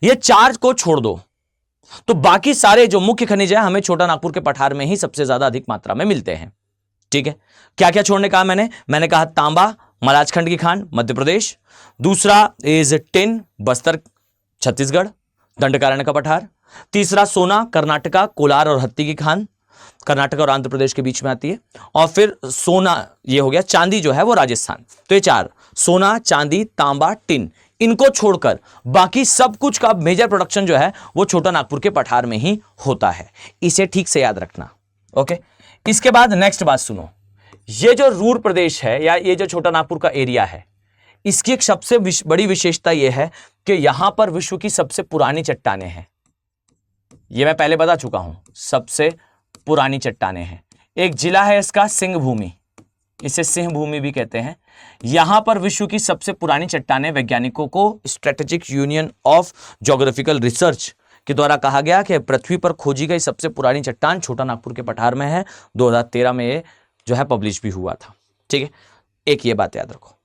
ये 4 को छोड़ दो तो बाकी सारे जो मुख्य खनिज है हमें छोटा नागपुर के पठार में ही सबसे ज्यादा अधिक मात्रा में मिलते हैं। ठीक है, क्या क्या छोड़ने कहा मैंने कहा तांबा मलाजखंड की खान मध्य प्रदेश, दूसरा इज टिन बस्तर छत्तीसगढ़ दंडकारण्य का पठार, तीसरा सोना कर्नाटका कोलार और हत्ती की खान कर्नाटक और आंध्र प्रदेश के बीच में आती है, और फिर सोना ये हो गया, चांदी जो है वो राजस्थान। तो ये 4 सोना चांदी तांबा टिन, इनको छोड़कर बाकी सब कुछ का मेजर प्रोडक्शन जो है वो छोटा नागपुर के पठार में ही होता है। इसे ठीक से याद रखना। ओके, इसके बाद नेक्स्ट बात सुनो, ये जो रूर प्रदेश है या ये जो छोटा नागपुर का एरिया है, इसकी एक सबसे बड़ी विशेषता यह है कि यहां पर विश्व की सबसे पुरानी चट्टानें हैं। यह मैं पहले बता चुका हूं, सबसे पुरानी चट्टानें हैं। एक जिला है इसका सिंह भूमि, इसे सिंह भूमि भी कहते हैं। यहां पर विश्व की सबसे पुरानी चट्टानें वैज्ञानिकों को strategic union of geographical research के द्वारा कहा गया कि पृथ्वी पर खोजी गई सबसे पुरानी चट्टान छोटा नागपुर के पठार में है। 2013 में ये जो है पब्लिश भी हुआ था। ठीक है, एक ये बात याद रखो।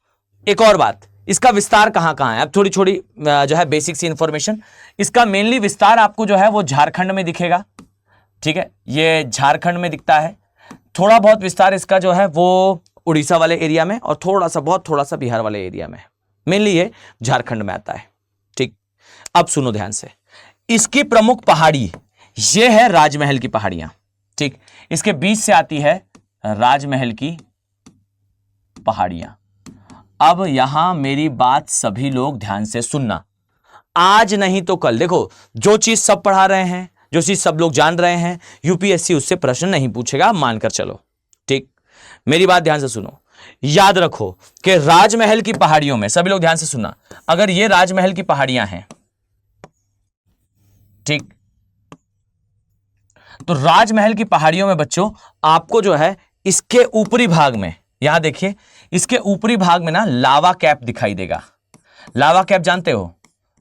एक और बात, इसका विस्तार कहां कहां है, अब थोड़ी थोड़ी जो है बेसिक सी इंफॉर्मेशन। इसका मेनली विस्तार आपको जो है वो झारखंड में दिखेगा। ठीक है, ये झारखंड में दिखता है। थोड़ा बहुत विस्तार इसका जो है वो उड़ीसा वाले एरिया में, और थोड़ा सा बिहार वाले एरिया में। मेनली ये झारखंड में आता है। ठीक, अब सुनो ध्यान से, इसकी प्रमुख पहाड़ी ये है राजमहल की पहाड़ियां। ठीक, इसके बीच से आती है राजमहल की पहाड़ियां। अब यहां मेरी बात सभी लोग ध्यान से सुनना, आज नहीं तो कल। देखो, जो चीज सब पढ़ा रहे हैं, जो चीज सब लोग जान रहे हैं, यूपीएससी उससे प्रश्न नहीं पूछेगा, मानकर चलो। ठीक, मेरी बात ध्यान से सुनो, याद रखो कि राजमहल की पहाड़ियों में, सभी लोग ध्यान से सुनना, अगर ये राजमहल की पहाड़ियां हैं, ठीक, तो राजमहल की पहाड़ियों में बच्चों आपको जो है इसके ऊपरी भाग में, यहां देखिए, इसके ऊपरी भाग में ना लावा कैप दिखाई देगा। लावा कैप जानते हो,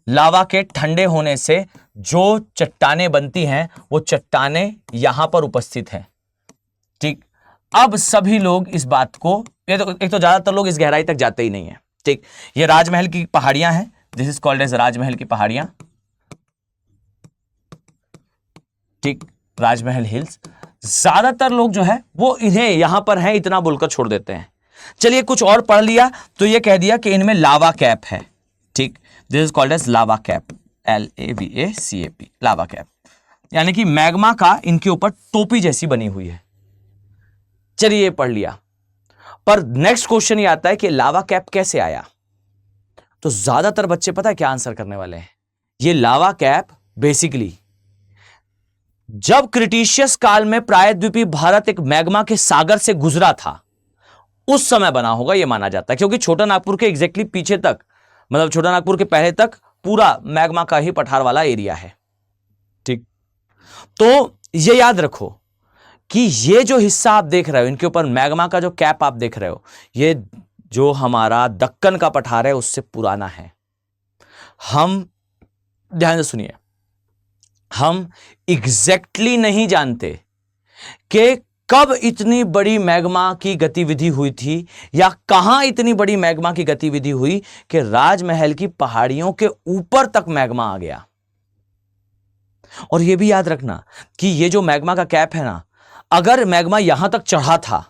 लावा के ठंडे होने से जो चट्टानें बनती हैं वो चट्टानें यहां पर उपस्थित हैं। ठीक, अब सभी लोग इस बात को, एक तो ज्यादातर लोग इस गहराई तक जाते ही नहीं है। ठीक, ये राजमहल की पहाड़ियां हैं, दिस इज कॉल्ड एज राजमहल की पहाड़ियां। ठीक, राजमहल हिल्स। ज्यादातर लोग जो है वो इन्हें यहां पर है इतना बोलकर छोड़ देते हैं। चलिए कुछ और पढ़ लिया तो ये कह दिया कि इनमें लावा कैप है। ठीक, this is called as lava cap, LAVACAP, lava cap, यानी कि मैग्मा का इनके ऊपर टोपी जैसी बनी हुई है। चलिए ये पढ़ लिया, पर नेक्स्ट क्वेश्चन ये आता है कि लावा कैप कैसे आया। तो ज्यादातर बच्चे पता है क्या आंसर करने वाले हैं। ये लावा कैप बेसिकली जब क्रिटिशियस काल में प्रायद्वीपीय भारत एक मैग्मा के सागर से गुजरा था उस समय बना होगा, यह माना जाता है, क्योंकि छोटा नागपुर के एग्जैक्टली पीछे तक, मतलब छोटा नागपुर के पहले तक पूरा मैग्मा का ही पठार वाला एरिया है। ठीक, तो ये याद रखो कि ये जो हिस्सा आप देख रहे हो, इनके ऊपर मैग्मा का जो कैप आप देख रहे हो, ये जो हमारा दक्कन का पठार है उससे पुराना है। हम ध्यान से सुनिए, हम एग्जैक्टली नहीं जानते कि कब इतनी बड़ी मैग्मा की गतिविधि हुई थी या कहां इतनी बड़ी मैग्मा की गतिविधि हुई कि राजमहल की पहाड़ियों के ऊपर तक मैग्मा आ गया। और यह भी याद रखना कि यह जो मैग्मा का कैप है ना, अगर मैग्मा यहां तक चढ़ा था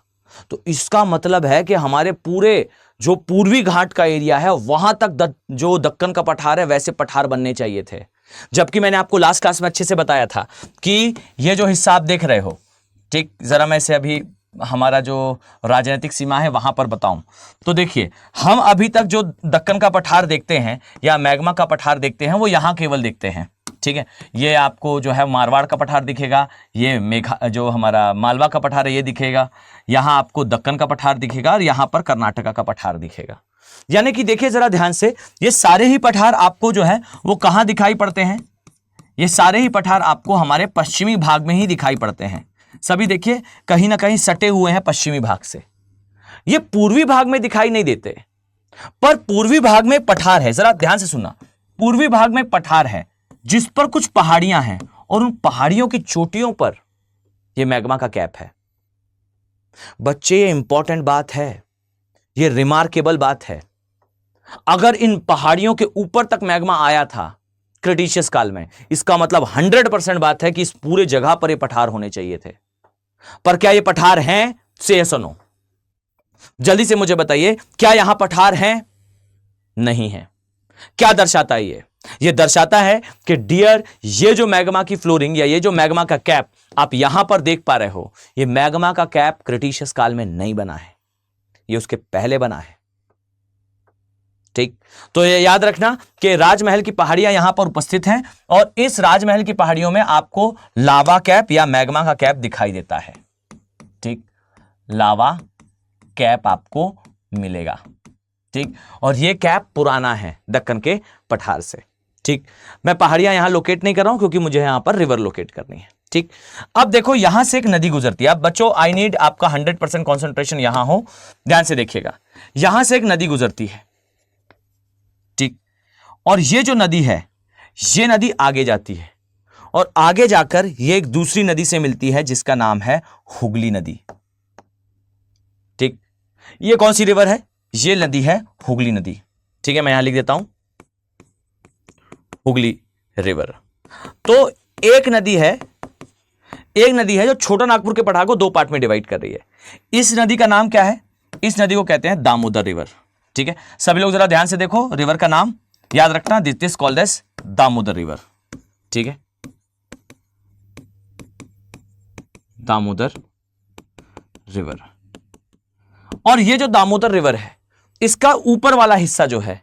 तो इसका मतलब है कि हमारे पूरे जो पूर्वी घाट का एरिया है वहां तक जो दक्कन का पठार है वैसे पठार बनने चाहिए थे। जबकि मैंने आपको लास्ट क्लास में अच्छे से बताया था कि यह जो हिस्सा आप देख रहे हो, ठीक, जरा मैं इसे अभी हमारा जो राजनीतिक सीमा है वहां पर बताऊं तो देखिए, हम अभी तक जो दक्कन का पठार देखते हैं या मैग्मा का पठार देखते हैं वो यहां केवल देखते हैं। ठीक है, ये आपको जो है मारवाड़ का पठार दिखेगा, ये मेघा जो हमारा मालवा का पठार है ये दिखेगा, यहां आपको दक्कन का पठार दिखेगा और यहां पर कर्नाटका का पठार दिखेगा। यानी कि देखिए जरा ध्यान से, ये सारे ही पठार आपको जो है वो कहां दिखाई पड़ते हैं, ये सारे ही पठार आपको हमारे पश्चिमी भाग में ही दिखाई पड़ते हैं। सभी देखिए कहीं ना कहीं सटे हुए हैं पश्चिमी भाग से, ये पूर्वी भाग में दिखाई नहीं देते, पर पूर्वी भाग में पठार है। जरा ध्यान से सुनना, पूर्वी भाग में पठार है जिस पर कुछ पहाड़ियां हैं और उन पहाड़ियों की चोटियों पर यह मैग्मा का कैप है। बच्चे ये इंपॉर्टेंट बात है, ये रिमार्केबल बात है। अगर इन पहाड़ियों के ऊपर तक मैग्मा आया था क्रिटिशियस काल में, इसका मतलब 100% बात है कि इस पूरे जगह पर ये पठार होने चाहिए थे। पर क्या ये पठार हैं? से यस और नो, जल्दी से मुझे बताइए, क्या यहां पठार हैं? नहीं है। क्या दर्शाता है ये दर्शाता है कि डियर, ये जो मैग्मा की फ्लोरिंग या ये जो मैग्मा का कैप आप यहां पर देख पा रहे हो, ये मैग्मा का कैप क्रिटिशियस काल में नहीं बना है, ये उसके पहले बना है। ठीक, तो ये याद रखना कि राजमहल की पहाड़ियां यहां पर उपस्थित हैं और इस राजमहल की पहाड़ियों में आपको लावा कैप या मैग्मा का कैप दिखाई देता है। ठीक, लावा कैप आपको मिलेगा। ठीक, और ये कैप पुराना है दक्कन के पठार से। ठीक, मैं पहाड़ियां यहां लोकेट नहीं कर रहा हूं क्योंकि मुझे यहां पर रिवर लोकेट करनी है। ठीक, अब देखो यहां से एक नदी गुजरती है। अब बच्चों आई नीड आपका 100% कॉन्सेंट्रेशन यहां हो, ध्यान से देखिएगा। यहां से एक नदी गुजरती है, ठीक, और ये जो नदी है ये नदी आगे जाती है और आगे जाकर ये एक दूसरी नदी से मिलती है जिसका नाम है हुगली नदी। ठीक, ये कौन सी रिवर है? ये नदी है हुगली नदी। ठीक है, मैं यहां लिख देता हूं हुगली रिवर। तो एक नदी है जो छोटा नागपुर के पठार को 2 पार्ट में डिवाइड कर रही है। इस नदी का नाम क्या है? इस नदी को कहते हैं दामोदर रिवर। ठीक है, सभी लोग जरा ध्यान से देखो, रिवर का नाम याद रखना, this is called as Damodar river. ठीक है, दामोदर रिवर। और ये जो दामोदर रिवर है इसका ऊपर वाला हिस्सा जो है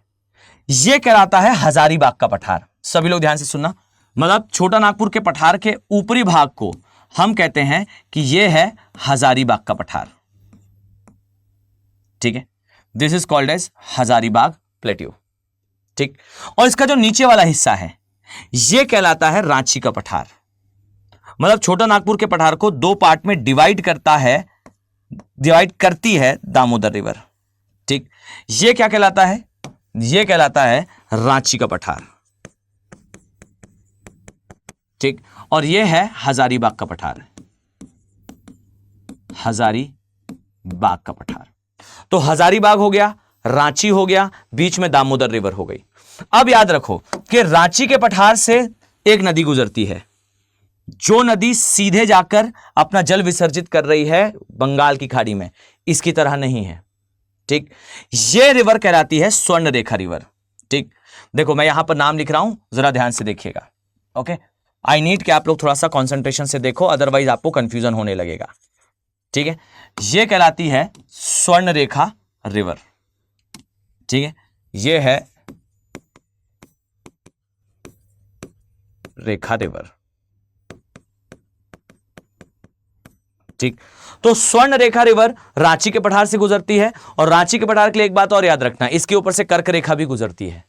ये कहलाता है हजारीबाग का पठार। सभी लोग ध्यान से सुनना, मतलब छोटा नागपुर के पठार के ऊपरी भाग को हम कहते हैं कि यह है हजारीबाग का पठार। ठीक है, this is called as Hazaribagh plateau. ठीक, और इसका जो नीचे वाला हिस्सा है यह कहलाता है रांची का पठार। मतलब छोटा नागपुर के पठार को 2 पार्ट में डिवाइड करती है दामोदर रिवर। ठीक, यह क्या कहलाता है? यह कहलाता है रांची का पठार। ठीक, और यह है हजारीबाग का पठार, हजारीबाग का पठार। तो हजारीबाग हो गया, रांची हो गया, बीच में दामोदर रिवर हो गई। अब याद रखो कि रांची के पठार से एक नदी गुजरती है, जो नदी सीधे जाकर अपना जल विसर्जित कर रही है बंगाल की खाड़ी में, इसकी तरह नहीं है। ठीक, ये रिवर कहलाती है स्वर्ण रेखा रिवर। ठीक, देखो मैं यहां पर नाम लिख रहा हूं, जरा ध्यान से देखिएगा। ओके, आई नीड कि आप लोग थोड़ा सा कंसंट्रेशन से देखो, अदरवाइज आपको कंफ्यूजन होने लगेगा। ठीक है, ये कहलाती है स्वर्ण रेखा रिवर। ठीक है, ये है रेखा रिवर। ठीक, तो स्वर्ण रेखा रिवर रांची के पठार से गुजरती है, और रांची के पठार के लिए एक बात और याद रखना, इसके ऊपर से कर्क रेखा भी गुजरती है।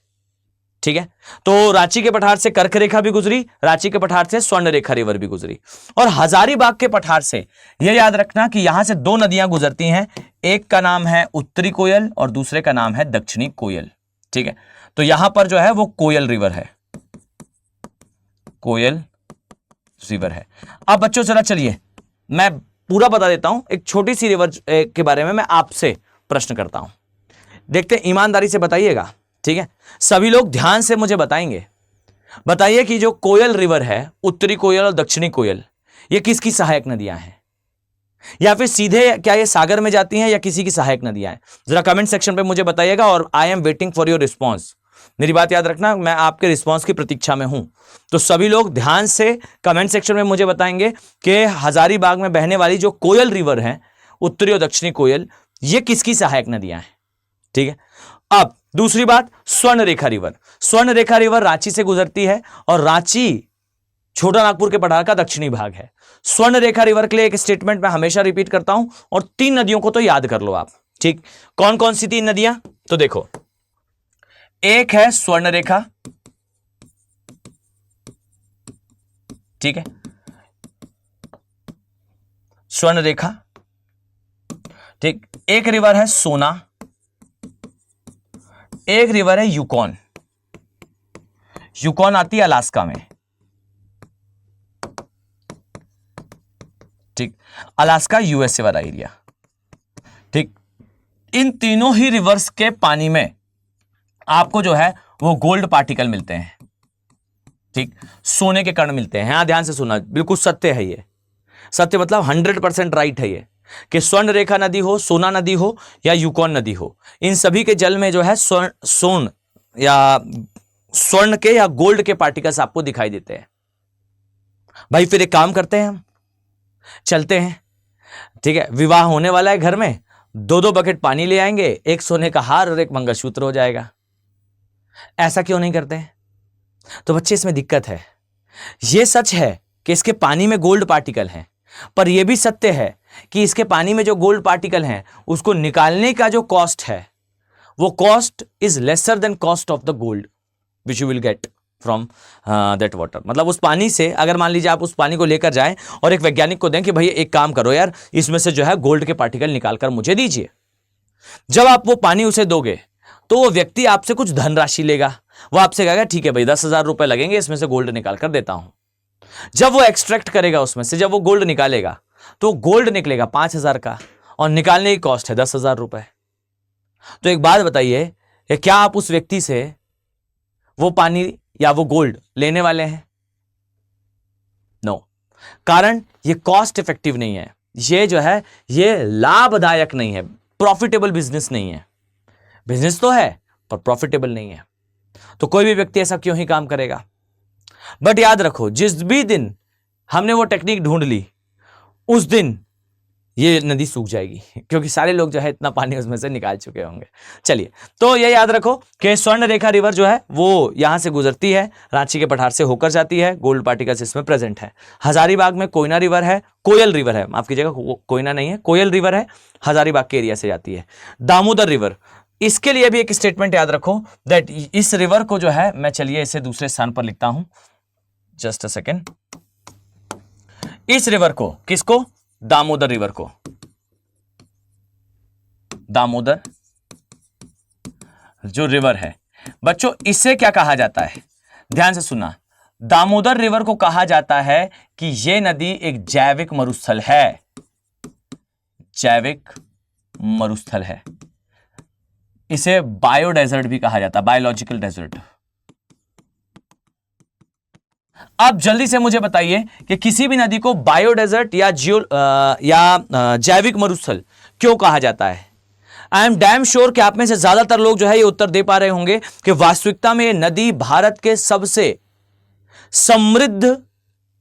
ठीक है, तो रांची के पठार से कर्क रेखा भी गुजरी, रांची के पठार से स्वर्ण रेखा रिवर भी गुजरी, और हजारीबाग के पठार से यह याद रखना कि यहां से दो नदियां गुजरती हैं, एक का नाम है उत्तरी कोयल और दूसरे का नाम है दक्षिणी कोयल। ठीक है, तो यहां पर जो है वो कोयल रिवर है, कोयल रिवर है। अब बच्चों जरा चलिए मैं पूरा बता देता हूं, एक छोटी सी रिवर के बारे में मैं आपसे प्रश्न करता हूं, देखते ईमानदारी से बताइएगा। ठीक है, सभी लोग ध्यान से मुझे बताएंगे। बताइए कि जो कोयल रिवर है, उत्तरी कोयल और दक्षिणी कोयल, ये किसकी सहायक नदियां हैं, या फिर सीधे क्या ये सागर में जाती हैं या किसी की सहायक नदियां हैं? जरा कमेंट सेक्शन पे मुझे बताइएगा, और I am waiting for your response. मेरी बात याद रखना, मैं आपके रिस्पॉन्स की प्रतीक्षा में हूं। तो सभी लोग ध्यान से कमेंट सेक्शन में मुझे बताएंगे कि हजारीबाग में बहने वाली जो कोयल रिवर है, उत्तरी और दक्षिणी कोयल, ये किसकी सहायक नदियां हैं। ठीक है, अब दूसरी बात, स्वर्ण रेखा रिवर। स्वर्ण रेखा रिवर रांची से गुजरती है, और रांची छोटा नागपुर के पठार का दक्षिणी भाग है। स्वर्ण रेखा रिवर के लिए एक स्टेटमेंट मैं हमेशा रिपीट करता हूं, और तीन नदियों को तो याद कर लो आप। ठीक, कौन कौन सी तीन नदियां? तो देखो, एक है स्वर्ण रेखा, ठीक है, स्वर्ण रेखा। ठीक, एक रिवर है सोना, एक रिवर है यूकॉन। यूकॉन आती है अलास्का में। ठीक, अलास्का यूएसए वाला एरिया। ठीक, इन तीनों ही रिवर्स के पानी में आपको जो है वो गोल्ड पार्टिकल मिलते हैं। ठीक, सोने के कण मिलते हैं। यहां ध्यान से सुनना, बिल्कुल सत्य है ये। सत्य मतलब 100% राइट है ये, कि स्वर्ण रेखा नदी हो, सोना नदी हो या यूकॉन नदी हो, इन सभी के जल में जो है स्वर्ण या स्वर्ण के या गोल्ड के पार्टिकल्स आपको दिखाई देते हैं। भाई फिर एक काम करते हैं, हम चलते हैं। ठीक है, विवाह होने वाला है घर में, 2-2 बकेट पानी ले आएंगे, एक सोने का हार और एक मंगलसूत्र हो जाएगा। ऐसा क्यों नहीं करते हैं? तो बच्चे इसमें दिक्कत है। यह सच है कि इसके पानी में गोल्ड पार्टिकल हैं, पर यह भी सत्य है कि इसके पानी में जो गोल्ड पार्टिकल हैं उसको निकालने का जो कॉस्ट है, वो cost is lesser than cost of the gold which you will get from that water. मतलब उस पानी से, अगर मान लीजिए आप उस पानी को लेकर जाएं और एक वैज्ञानिक को दें कि भाई एक काम करो यार, इसमें से जो है गोल्ड के पार्टिकल निकालकर मुझे दीजिए, जब आप वो पानी उसे दोगे तो वो व्यक्ति आपसे कुछ धनराशि लेगा। वो आपसे कहेगा ठीक है भाई 10,000 रुपए लगेंगे, इसमें से गोल्ड निकाल कर देता हूं। जब वो एक्सट्रैक्ट करेगा उसमें से, जब वो गोल्ड निकालेगा तो गोल्ड निकलेगा 5,000 का, और निकालने की कॉस्ट है 10,000 रुपए। तो एक बात बताइए, क्या आप उस व्यक्ति से वो पानी या वो गोल्ड लेने वाले हैं? नो, कारण ये कॉस्ट इफेक्टिव नहीं है, ये जो है ये लाभदायक नहीं है, प्रॉफिटेबल बिजनेस नहीं है। बिजनेस तो है पर प्रॉफिटेबल नहीं है। तो कोई भी व्यक्ति ऐसा क्यों ही काम करेगा? बट याद रखो, जिस भी दिन हमने वो टेक्निक ढूंढ ली, उस दिन ये नदी सूख जाएगी, क्योंकि सारे लोग जो है इतना पानी उसमें से निकाल चुके होंगे। चलिए, तो ये याद रखो कि स्वर्ण रेखा रिवर जो है वो यहां से गुजरती है, रांची के पठार से होकर जाती है, गोल्ड पार्टिकल्स इसमें प्रेजेंट है। हजारीबाग में कोयना रिवर है, कोयल रिवर है, माफ कीजिएगा, कोयना नहीं है, कोयल रिवर है, हजारीबाग के एरिया से जाती है। दामोदर रिवर, इसके लिए भी एक स्टेटमेंट याद रखो दैट इस रिवर को जो है, मैं चलिए इसे दूसरे स्थान पर लिखता हूं, जस्ट अ सेकेंड। इस रिवर को, किसको? दामोदर रिवर को, दामोदर जो रिवर है बच्चों, इसे क्या कहा जाता है? ध्यान से सुनना, दामोदर रिवर को कहा जाता है कि यह नदी एक जैविक मरुस्थल है, जैविक मरुस्थल है। इसे बायो डेजर्ट भी कहा जाता है, बायोलॉजिकल डेजर्ट। अब जल्दी से मुझे बताइए कि किसी भी नदी को बायोडेजर्ट या जैविक मरुस्थल क्यों कहा जाता है? आई एम डैम श्योर कि आप में से ज्यादातर लोग जो है ये उत्तर दे पा रहे होंगे कि वास्तविकता में ये नदी भारत के सबसे समृद्ध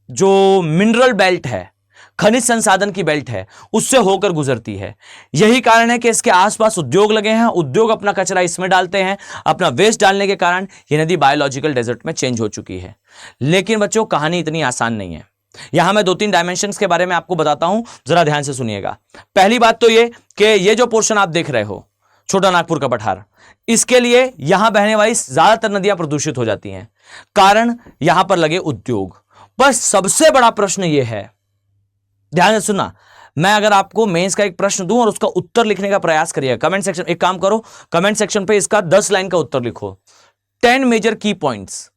जो मिनरल बेल्ट है, खनिज संसाधन की बेल्ट है, उससे होकर गुजरती है। यही कारण है कि इसके आसपास उद्योग लगे हैं, उद्योग अपना कचरा इसमें डालते हैं, अपना वेस्ट डालने के कारण ये नदी बायोलॉजिकल डेजर्ट में चेंज हो चुकी है। लेकिन बच्चों, कहानी इतनी आसान नहीं है। यहां मैं 2-3 डायमेंशंस के बारे में आपको बताता हूं, जरा ध्यान से सुनिएगा। पहली बात तो ये कि ये जो पोर्शन आप देख रहे हो, छोटा नागपुर का पठार, इसके लिए यहां बहने वाली ज्यादातर नदियां प्रदूषित हो जाती हैं, कारण यहां पर लगे उद्योग। बस सबसे बड़ा प्रश्न यह है, ध्यान से सुनना, मैं अगर आपको मेंस का एक प्रश्न दूं और उसका उत्तर लिखने का प्रयास करिए, कमेंट सेक्शन, एक काम करो, कमेंट सेक्शन पे इसका 10 लाइन का उत्तर लिखो, 10 मेजर की पॉइंट्स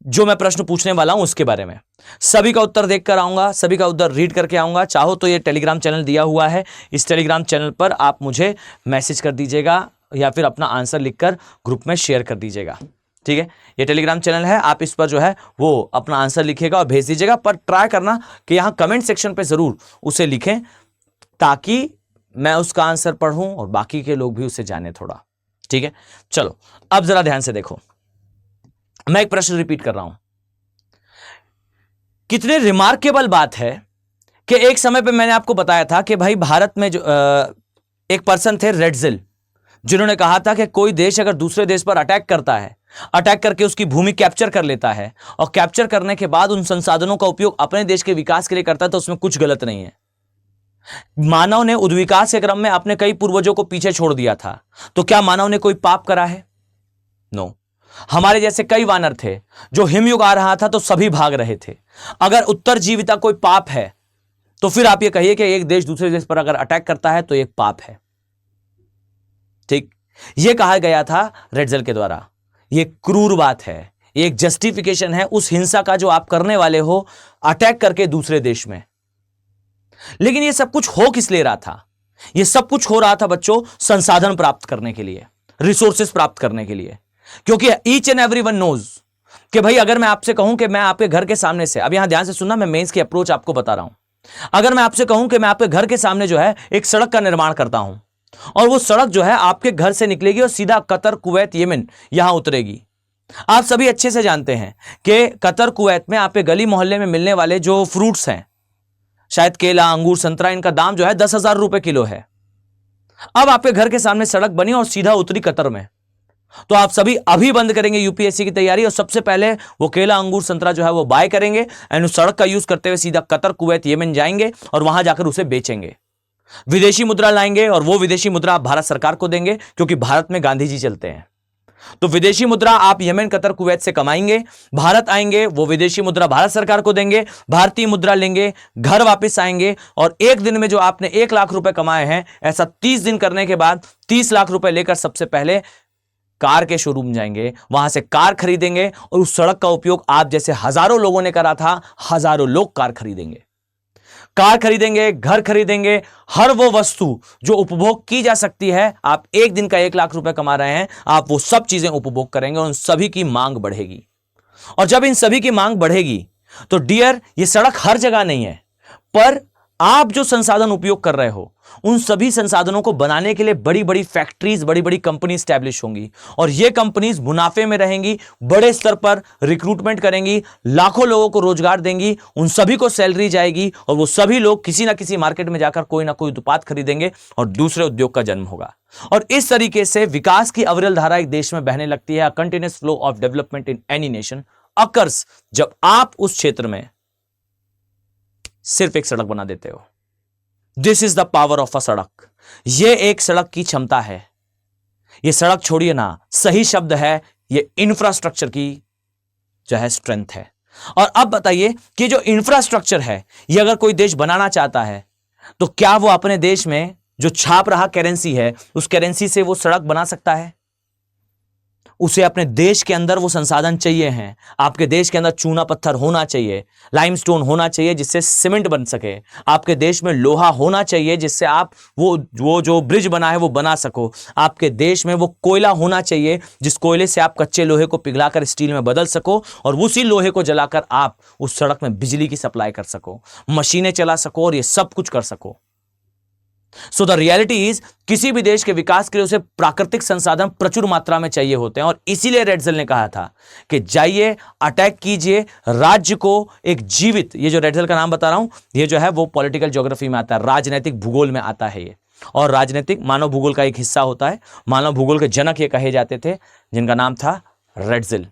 जो मैं प्रश्न पूछने वाला हूं उसके बारे में। सभी का उत्तर देखकर आऊंगा, सभी का उत्तर रीड करके आऊंगा। चाहो तो ये टेलीग्राम चैनल दिया हुआ है, इस टेलीग्राम चैनल पर आप मुझे मैसेज कर दीजिएगा या फिर अपना आंसर लिखकर ग्रुप में शेयर कर दीजिएगा। ठीक है, ये टेलीग्राम चैनल है, आप इस पर जो है वो अपना आंसर लिखिएगा और भेज दीजिएगा, पर ट्राई करना कि यहां कमेंट सेक्शन पे जरूर उसे लिखें, ताकि मैं उसका आंसर पढ़ूं और बाकी के लोग भी उसे जाने थोड़ा। ठीक है, चलो अब जरा ध्यान से देखो, मैं एक प्रश्न रिपीट कर रहा हूं। कितने रिमार्केबल बात है कि एक समय पे मैंने आपको बताया था कि भाई भारत में जो एक पर्सन थे रेडजिल, जिन्होंने कहा था कि कोई देश अगर दूसरे देश पर अटैक करता है, अटैक करके उसकी भूमि कैप्चर कर लेता है और कैप्चर करने के बाद उन संसाधनों का उपयोग अपने देश के विकास के लिए करता है, तो उसमें कुछ गलत नहीं है। मानव ने उद्विकास के क्रम में अपने कई पूर्वजों को पीछे छोड़ दिया था, तो क्या मानव ने कोई पाप करा है? नो। हमारे जैसे कई वानर थे, जो हिमयुग आ रहा था तो सभी भाग रहे थे। अगर उत्तरजीविता कोई पाप है, तो फिर आप ये कहिए कि एक देश दूसरे देश पर अगर अटैक करता है तो एक पाप है। ठीक, यह कहा गया था रेडजिल के द्वारा। यह क्रूर बात है, एक जस्टिफिकेशन है उस हिंसा का जो आप करने वाले हो, अटैक करके दूसरे देश में। लेकिन यह सब कुछ हो किस लिए रहा था? यह सब कुछ हो रहा था बच्चों संसाधन प्राप्त करने के लिए, रिसोर्सेस प्राप्त करने के लिए। क्योंकि ईच एंड एवरीवन नोज कि भाई अगर मैं आपसे कहूं कि मैं आपके घर के सामने से, अब यहां ध्यान से सुनना, मैं मेंस की अप्रोच आपको बता रहा हूं। अगर मैं आपसे कहूं कि मैं आपके घर के सामने जो है एक सड़क का निर्माण करता हूं, और वो सड़क जो है आपके घर से निकलेगी और सीधा कतर, कुवैत, यमन यहां उतरेगी। आप सभी अच्छे से जानते हैं कि कतर, कुवैत में आपके गली मोहल्ले में मिलने वाले जो फ्रूट्स हैं, शायद केला, अंगूर, संतरा, इनका दाम जो है 10,000 रुपए किलो है। अब आपके घर के सामने सड़क बनी और सीधा उतरी कतर में, तो आप सभी अभी बंद करेंगे यूपीएससी की तैयारी और सबसे पहले वो केला, अंगूर, संतरा जो है वो बाय करेंगे एंड उस सड़क का यूज करते हुए सीधा कतर, कुवैत, यमन जाएंगे और वहां जाकर उसे बेचेंगे। विदेशी मुद्रा लाएंगे और वो विदेशी मुद्रा आप भारत सरकार को देंगे, क्योंकि भारत में गांधी जी चलते हैं। तो विदेशी मुद्रा आप यमन, कतर, कुवैत से कमाएंगे, भारत आएंगे, वो विदेशी मुद्रा भारत सरकार को देंगे, भारतीय मुद्रा लेंगे, घर वापस आएंगे और एक दिन में जो आपने 1 लाख रुपए कमाए हैं, ऐसा 30 दिन करने के बाद 30 लाख रुपए लेकर सबसे पहले कार के शोरूम जाएंगे, वहां से कार खरीदेंगे और उस सड़क का उपयोग आप जैसे हजारों लोगों ने करा था, हजारों लोग कार खरीदेंगे, घर खरीदेंगे, हर वो वस्तु जो उपभोग की जा सकती है। आप एक दिन का 1 लाख रुपए कमा रहे हैं, आप वो सब चीजें उपभोग करेंगे और उन सभी की मांग बढ़ेगी। और जब इन सभी की मांग बढ़ेगी तो डियर, ये सड़क हर जगह नहीं है, पर आप जो संसाधन उपयोग कर रहे हो, उन सभी संसाधनों को बनाने के लिए बड़ी बड़ी फैक्ट्रीज, बड़ी बड़ी कंपनी स्टैब्लिश होंगी और ये कंपनीज मुनाफे में रहेंगी, बड़े स्तर पर रिक्रूटमेंट करेंगी, लाखों लोगों को रोजगार देंगी, उन सभी को सैलरी जाएगी और वो सभी लोग किसी ना किसी मार्केट में जाकर कोई ना कोई उत्पाद खरीदेंगे और दूसरे उद्योग का जन्म होगा। और इस तरीके से विकास की अविरल धारा एक देश में बहने लगती है। Continuous flow of development in any nation occurs जब आप उस क्षेत्र में सिर्फ एक सड़क बना देते हो। This is the power of a सड़क। यह एक सड़क की क्षमता है। यह सड़क छोड़िए ना, सही शब्द है, यह इंफ्रास्ट्रक्चर की जो है स्ट्रेंथ है। और अब बताइए कि जो इंफ्रास्ट्रक्चर है, यह अगर कोई देश बनाना चाहता है तो क्या वो अपने देश में जो छाप रहा करेंसी है, उस करेंसी से वो सड़क बना सकता है? उसे अपने देश के अंदर वो संसाधन चाहिए हैं। आपके देश के अंदर चूना पत्थर होना चाहिए, लाइमस्टोन होना चाहिए जिससे सीमेंट बन सके, आपके देश में लोहा होना चाहिए जिससे आप वो जो ब्रिज बना है वो बना सको, आपके देश में वो कोयला होना चाहिए जिस कोयले से आप कच्चे लोहे को पिघलाकर स्टील में बदल सको और उसी लोहे को जलाकर आप उस सड़क में बिजली की सप्लाई कर सको, मशीनें चला सको और ये सब कुछ कर सको। सो द रियलिटी इज, किसी भी देश के विकास के लिए उसे प्राकृतिक संसाधन प्रचुर मात्रा में चाहिए होते हैं और इसीलिए रेडजल ने कहा था कि जाइए, अटैक कीजिए, राज्य को एक जीवित, ये जो रेडजल का नाम बता रहा हूं ये जो है वो पॉलिटिकल ज्योग्राफी में आता है, राजनीतिक भूगोल में आता है ये, और राजनीतिक मानव भूगोल का एक हिस्सा होता है। मानव भूगोल के जनक ये कहे जाते थे जिनका नाम था रेडजल।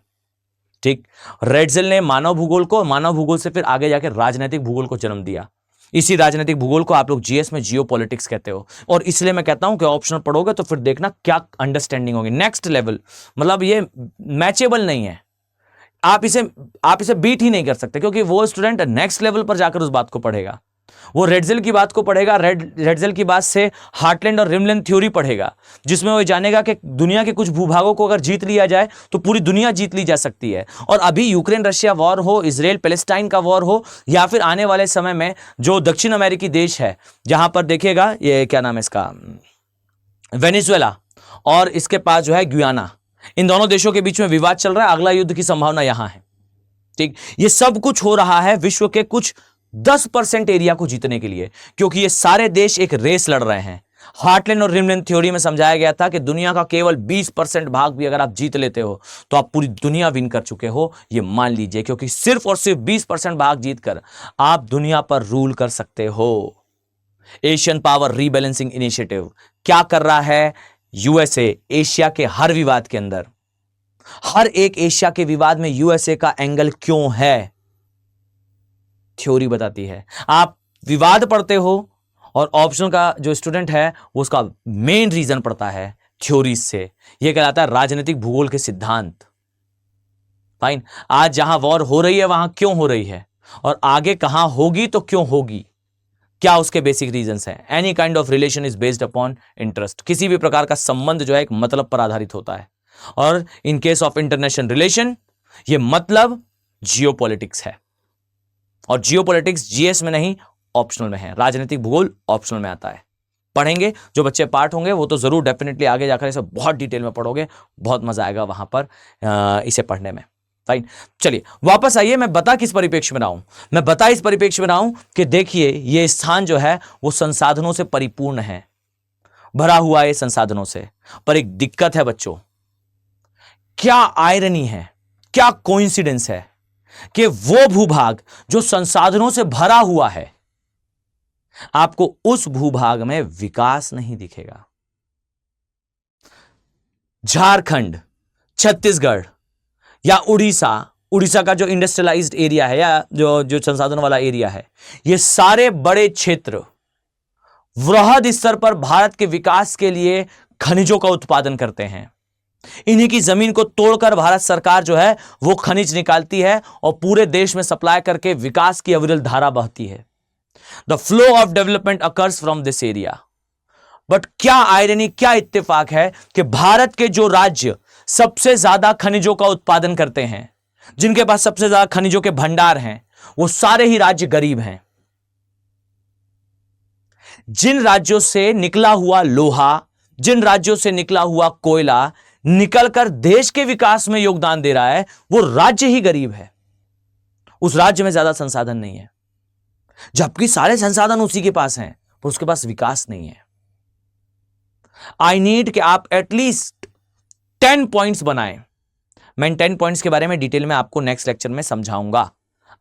ठीक, रेडजल ने मानव भूगोल को, मानव भूगोल से फिर आगे जाकर राजनीतिक भूगोल को जन्म दिया। इसी राजनीतिक भूगोल को आप लोग जीएस में जियोपॉलिटिक्स कहते हो, और इसलिए मैं कहता हूं कि ऑप्शनल पढ़ोगे तो फिर देखना क्या अंडरस्टैंडिंग होगी, नेक्स्ट लेवल। मतलब ये मैचेबल नहीं है, आप इसे बीट ही नहीं कर सकते, क्योंकि वो स्टूडेंट नेक्स्ट लेवल पर जाकर उस बात को पढ़ेगा, वो रेडजल की बात को पढ़ेगा, रेडजल की बात से हार्टलैंड और रिमलैंड थ्योरी पढ़ेगा, जिसमें वो जानेगा कि दुनिया के कुछ भूभागों को अगर जीत लिया जाए तो पूरी दुनिया जीत ली जा सकती है। और अभी यूक्रेन रशिया वॉर हो, इजराइल पैलेस्टाइन का वॉर हो, या फिर आने वाले समय में जो दक्षिण अमेरिकी देश है, जहां पर देखिएगा ये क्या नाम है इसका, वेनेजुएला, और इसके पास जो है गुयाना, इन दोनों देशों के बीच में विवाद चल रहा है, अगला युद्ध की संभावना यहां है। ठीक, ये सब कुछ हो रहा है विश्व के कुछ 10% एरिया को जीतने के लिए, क्योंकि ये सारे देश एक रेस लड़ रहे हैं। हार्टलैंड और रिमलैंड थ्योरी में समझाया गया था कि दुनिया का केवल 20% भाग भी अगर आप जीत लेते हो तो आप पूरी दुनिया विन कर चुके हो, ये मान लीजिए, क्योंकि सिर्फ और सिर्फ 20% भाग जीतकर आप दुनिया पर रूल कर सकते हो। एशियन पावर रीबैलेंसिंग इनिशिएटिव क्या कर रहा है? यूएसए एशिया के हर विवाद के अंदर, हर एक एशिया के विवाद में यूएसए का एंगल क्यों है, थ्योरी बताती है। आप विवाद पढ़ते हो और ऑप्शन का जो स्टूडेंट है वो उसका मेन रीजन पढ़ता है थ्योरीज से, यह कहलाता है राजनीतिक भूगोल के सिद्धांत। फाइन, आज जहां वॉर हो रही है वहां क्यों हो रही है, और आगे कहां होगी तो क्यों होगी, क्या उसके बेसिक रीजंस हैं। Any kind of relation is based upon interest, किसी भी प्रकार का संबंध जो है एक मतलब पर आधारित होता है, और in case of international relation ये मतलब जियोपॉलिटिक्स है, और जियोपॉलिटिक्स जीएस में नहीं ऑप्शनल में है, राजनीतिक भूगोल ऑप्शनल में आता है। पढ़ेंगे जो बच्चे पार्ट होंगे वो तो जरूर डेफिनेटली आगे जाकर इसे बहुत डिटेल में पढ़ोगे, बहुत मजा आएगा वहां पर इसे पढ़ने में। फाइन, चलिए वापस आइए, मैं बता किस परिप्रेक्ष्य में रहा हूं, मैं बता इस परिप्रेक्ष्य में रहा हूं कि देखिए ये स्थान जो है वो संसाधनों से परिपूर्ण है, भरा हुआ है संसाधनों से, पर एक दिक्कत है बच्चों, क्या आयरनी है, क्या कोइंसिडेंस है कि वो भूभाग जो संसाधनों से भरा हुआ है, आपको उस भूभाग में विकास नहीं दिखेगा। झारखंड, छत्तीसगढ़ या उड़ीसा का जो इंडस्ट्रियलाइज्ड एरिया है या जो संसाधन वाला एरिया है, ये सारे बड़े क्षेत्र वृहद स्तर पर भारत के विकास के लिए खनिजों का उत्पादन करते हैं। इन्हीं की जमीन को तोड़कर भारत सरकार जो है वो खनिज निकालती है और पूरे देश में सप्लाई करके विकास की अविरल धारा बहती है। The flow of development occurs from this area. But क्या आयरनी, क्या इत्तेफाक है कि भारत के जो राज्य सबसे ज्यादा खनिजों का उत्पादन करते हैं, जिनके पास सबसे ज्यादा खनिजों के भंडार हैं, वो सारे ही राज्य गरीब हैं। जिन राज्यों से निकला हुआ लोहा, जिन राज्यों से निकला हुआ कोयला निकलकर देश के विकास में योगदान दे रहा है, वो राज्य ही गरीब है, उस राज्य में ज्यादा संसाधन नहीं है, जबकि सारे संसाधन उसी के पास हैं, पर उसके पास विकास नहीं है। आई नीड कि आप एटलीस्ट 10 पॉइंट्स बनाएं। मैं इन 10 पॉइंट्स के बारे में डिटेल में आपको नेक्स्ट लेक्चर में समझाऊंगा।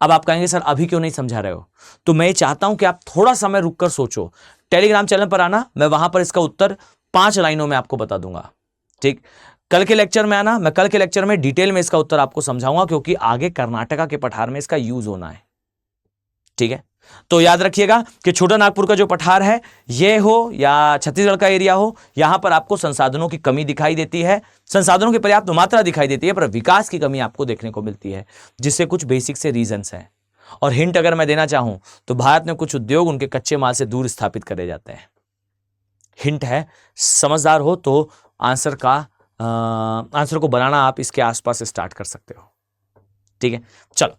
अब आप कहेंगे सर अभी क्यों नहीं समझा रहे हो, तो मैं चाहता हूं कि आप थोड़ा समय रुककर सोचो। टेलीग्राम चैनल पर आना, मैं वहां पर इसका उत्तर 5 लाइनों में आपको बता दूंगा। ठीक, कल के लेक्चर में आना, मैं कल के लेक्चर में डिटेल में इसका उत्तर आपको समझाऊंगा, क्योंकि आगे कर्नाटका के पठार में इसका यूज होना है। ठीक है, तो याद रखिएगा कि छोटा नागपुर का जो पठार है, ये हो या छत्तीसगढ़ का एरिया हो, यहां पर आपको संसाधनों की कमी दिखाई देती है, संसाधनों की पर्याप्त मात्रा दिखाई देती है, पर विकास की कमी आपको देखने को मिलती है, जिससे कुछ बेसिक से रीजंस हैं। और हिंट अगर मैं देना चाहूं तो भारत में कुछ उद्योग उनके कच्चे माल से दूर स्थापित करे जाते हैं। हिंट है, समझदार हो तो आंसर का आंसर को बनाना आप इसके आसपास स्टार्ट कर सकते हो। ठीक है, चलो,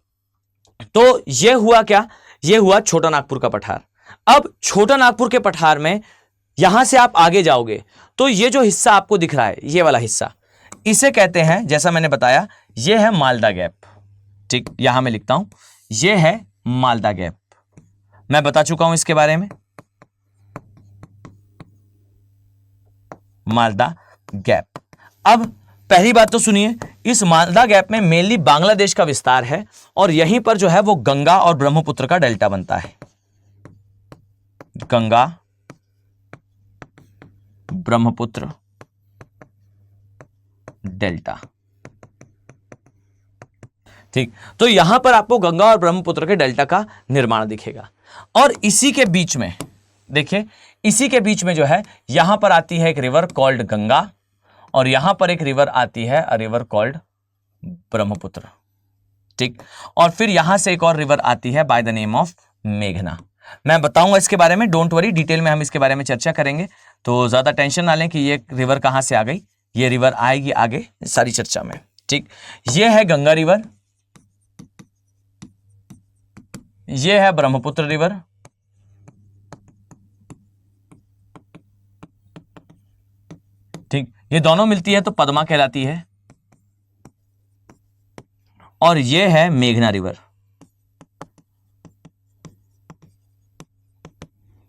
तो ये हुआ क्या, ये हुआ छोटा नागपुर का पठार। अब छोटा नागपुर के पठार में यहां से आप आगे जाओगे तो ये जो हिस्सा आपको दिख रहा है, ये वाला हिस्सा, इसे कहते हैं, जैसा मैंने बताया, ये है मालदा गैप। ठीक, यहां मैं लिखता हूं, ये है मालदा गैप। मैं बता चुका हूं इसके बारे में, मालदा गैप। अब पहली बात तो सुनिए, इस मालदा गैप में मेनली बांग्लादेश का विस्तार है और यहीं पर जो है वो गंगा और ब्रह्मपुत्र का डेल्टा बनता है। गंगा ब्रह्मपुत्र डेल्टा। ठीक, तो यहां पर आपको गंगा और ब्रह्मपुत्र के डेल्टा का निर्माण दिखेगा। और इसी के बीच में देखिए, इसी के बीच में जो है यहां पर आती है एक रिवर कॉल्ड गंगा और यहां पर एक रिवर आती है, अ रिवर कॉल्ड ब्रह्मपुत्र। ठीक, और फिर यहां से एक और रिवर आती है बाय द नेम ऑफ मेघना। मैं बताऊंगा इसके बारे में, डोंट वरी, डिटेल में हम इसके बारे में चर्चा करेंगे, तो ज्यादा टेंशन ना लें कि ये रिवर कहां से आ गई, ये रिवर आएगी आगे सारी चर्चा में। ठीक, ये है गंगा रिवर, ये है ब्रह्मपुत्र रिवर, ठीक, ये दोनों मिलती है तो पद्मा कहलाती है, और ये है मेघना रिवर।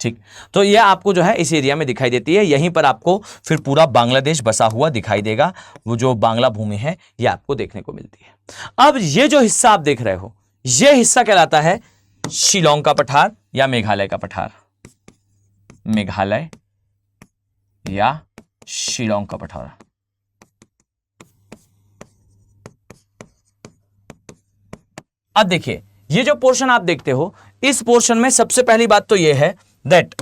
ठीक, तो ये आपको जो है इस एरिया में दिखाई देती है। यहीं पर आपको फिर पूरा बांग्लादेश बसा हुआ दिखाई देगा, वो जो बांग्ला भूमि है ये आपको देखने को मिलती है। अब ये जो हिस्सा आप देख रहे हो, ये हिस्सा कहलाता है शिलोंग का पठार या मेघालय का पठार, मेघालय या शिलोंग का पठार। अब देखिए, ये जो पोर्शन आप देखते हो, इस पोर्शन में सबसे पहली बात तो ये है दैट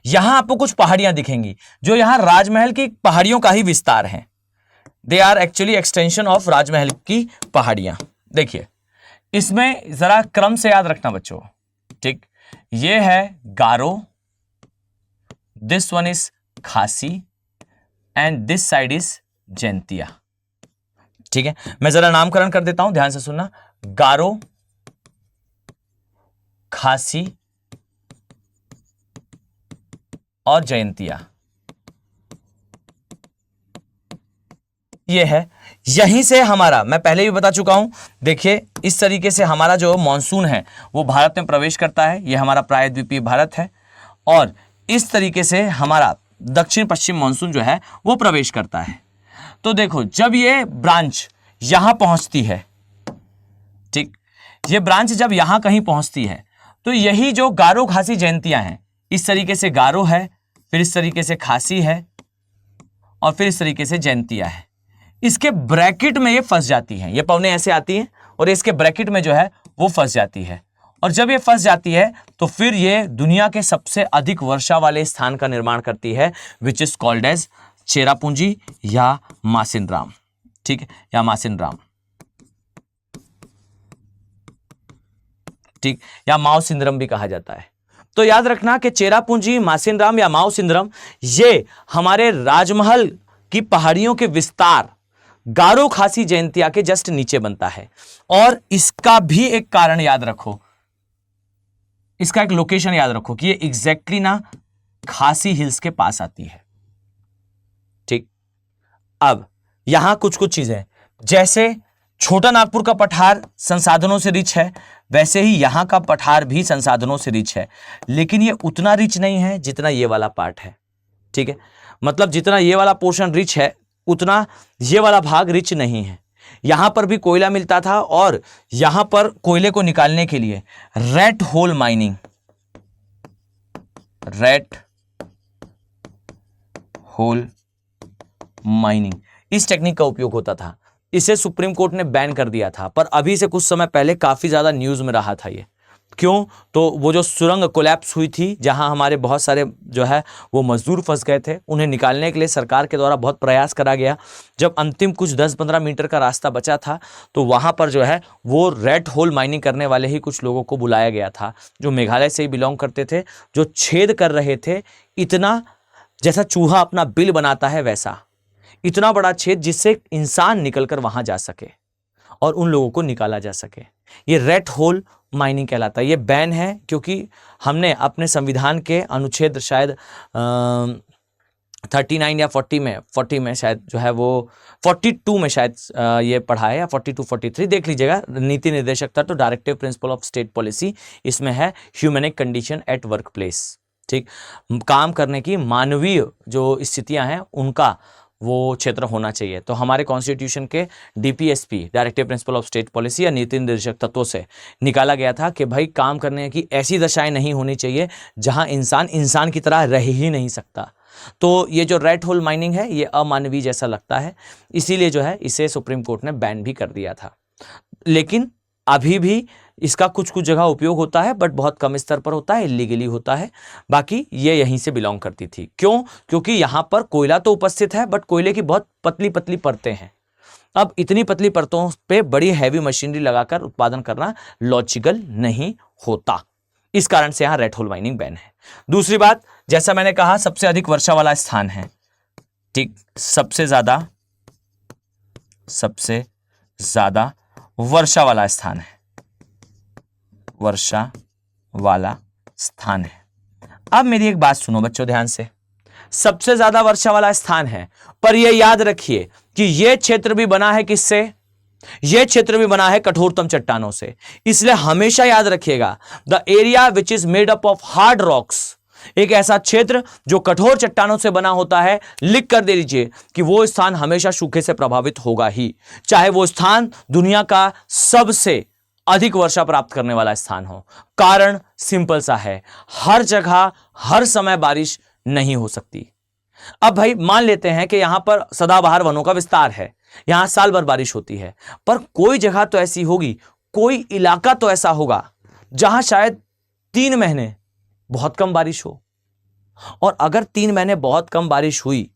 यहां आपको कुछ पहाड़ियां दिखेंगी जो यहां राजमहल की पहाड़ियों का ही विस्तार है। They are actually extension of Rajmahal की पहाड़ियां। देखिए, इसमें जरा क्रम से याद रखना बच्चों। ठीक, ये है गारो, दिस वन इज खासी and this side is Jaintia. ठीक है, मैं जरा नामकरण कर देता हूं, ध्यान से सुनना। गारो, खासी और जयंतिया, ये है। यहीं से हमारा, मैं पहले भी बता चुका हूं, देखिए इस तरीके से हमारा जो मॉनसून है वो भारत में प्रवेश करता है। ये हमारा प्रायद्वीपीय भारत है और इस तरीके से हमारा दक्षिण पश्चिम मॉनसून जो है वो प्रवेश करता है। तो देखो, जब ये ब्रांच यहां पहुंचती है, ठीक, ये ब्रांच जब यहां कहीं पहुंचती है तो यही जो गारो खासी जयंतियां हैं, इस तरीके से गारो है, फिर इस तरीके से खासी है और फिर इस तरीके से जयंतिया है। इसके ब्रैकेट में ये फंस जाती हैं, ये पवने ऐसे आती हैं और इसके ब्रैकेट में जो है वो फंस जाती है। और जब ये फंस जाती है तो फिर ये दुनिया के सबसे अधिक वर्षा वाले स्थान का निर्माण करती है, which is called as Cherrapunji या मासिनराम। ठीक है, या मासिनराम, ठीक, या माओ सिंद्रम भी कहा जाता है। तो याद रखना कि चेरापूंजी, मासिनराम या माओ सिंद्रम, ये हमारे राजमहल की पहाड़ियों के विस्तार गारो खासी जयंतिया के जस्ट नीचे बनता है। और इसका भी एक कारण याद रखो, इसका एक लोकेशन याद रखो कि ये एग्जैक्टली ना खासी हिल्स के पास आती है। ठीक, अब यहां कुछ कुछ चीजें, जैसे छोटा नागपुर का पठार संसाधनों से रिच है, वैसे ही यहां का पठार भी संसाधनों से रिच है, लेकिन ये उतना रिच नहीं है जितना ये वाला पार्ट है। ठीक है, मतलब जितना ये वाला पोर्शन रिच है उतना ये वाला भाग रिच नहीं है। यहां पर भी कोयला मिलता था और यहां पर कोयले को निकालने के लिए rate hole mining, rate hole mining, इस टेक्निक का उपयोग होता था। इसे सुप्रीम कोर्ट ने बैन कर दिया था, पर अभी से कुछ समय पहले काफी ज्यादा न्यूज में रहा था ये। क्यों? तो वो जो सुरंग कोलैप्स हुई थी, जहां हमारे बहुत सारे जो है वो मजदूर फंस गए थे, उन्हें निकालने के लिए सरकार के द्वारा बहुत प्रयास करा गया। जब अंतिम कुछ 10-15 मीटर का रास्ता बचा था तो वहां पर जो है वो रेड होल माइनिंग करने वाले ही कुछ लोगों को बुलाया गया था, जो मेघालय से ही बिलोंग करते थे, जो छेद कर रहे थे इतना जैसा चूहा अपना बिल बनाता है वैसा। इतना बड़ा क्षेत्र जिससे इंसान निकलकर वहां जा सके और उन लोगों को निकाला जा सके। ये रेड होल माइनिंग कहलाता है। ये बैन है क्योंकि हमने अपने संविधान के अनुच्छेद शायद 39 या 40 में शायद जो है वो 42 में शायद ये पढ़ा है, या 42 43 देख लीजिएगा। नीति निर्देशक था तो directive principle of state policy, इसमें है ह्यूमैनिक कंडीशन एट वर्क प्लेस। ठीक, काम करने की मानवीय जो स्थितियां हैं उनका वो क्षेत्र होना चाहिए। तो हमारे कॉन्स्टिट्यूशन के DPSP, directive principle of state policy या नीति निर्देशक तत्वों से निकाला गया था कि भाई काम करने की ऐसी दशाएं नहीं होनी चाहिए जहां इंसान इंसान की तरह रह ही नहीं सकता। तो ये जो रेड होल माइनिंग है ये अमानवीय जैसा लगता है, इसीलिए जो है इसे सुप्रीम कोर्ट ने बैन भी कर दिया था। लेकिन अभी भी इसका कुछ कुछ जगह उपयोग होता है, बट बहुत कम स्तर पर होता है, इलीगली होता है। बाकी ये यहीं से बिलोंग करती थी। क्यों? क्योंकि यहां पर कोयला तो उपस्थित है, बट कोयले की बहुत पतली पतली परतें हैं। अब इतनी पतली परतों पे बड़ी हैवी मशीनरी लगाकर उत्पादन करना लॉजिकल नहीं होता। इस कारण से यहां रेड होल माइनिंग बैन है। दूसरी बात, जैसा मैंने कहा, सबसे अधिक वर्षा वाला स्थान है। ठीक, सबसे ज्यादा वर्षा वाला स्थान है, वर्षा वाला स्थान है। अब मेरी एक बात सुनो बच्चों ध्यान से, सबसे ज्यादा वर्षा वाला स्थान है, पर यह याद रखिए कि यह क्षेत्र भी बना है किससे? यह क्षेत्र भी बना है कठोरतम चट्टानों से। इसलिए हमेशा याद रखिएगा, the area which is made up of hard rocks, एक ऐसा क्षेत्र जो कठोर चट्टानों से बना होता है, लिख कर दे लीजिए कि वो स्थान हमेशा सूखे से प्रभावित होगा ही, चाहे वो स्थान दुनिया का सबसे अधिक वर्षा प्राप्त करने वाला स्थान हो। कारण सिंपल सा है, हर जगह हर समय बारिश नहीं हो सकती। अब भाई मान लेते हैं कि यहां पर सदाबहार वनों का विस्तार है, यहां साल भर बारिश होती है, पर कोई जगह तो ऐसी होगी, कोई इलाका तो ऐसा होगा जहां शायद 3 महीने बहुत कम बारिश हो। और अगर 3 महीने बहुत कम बारिश हुई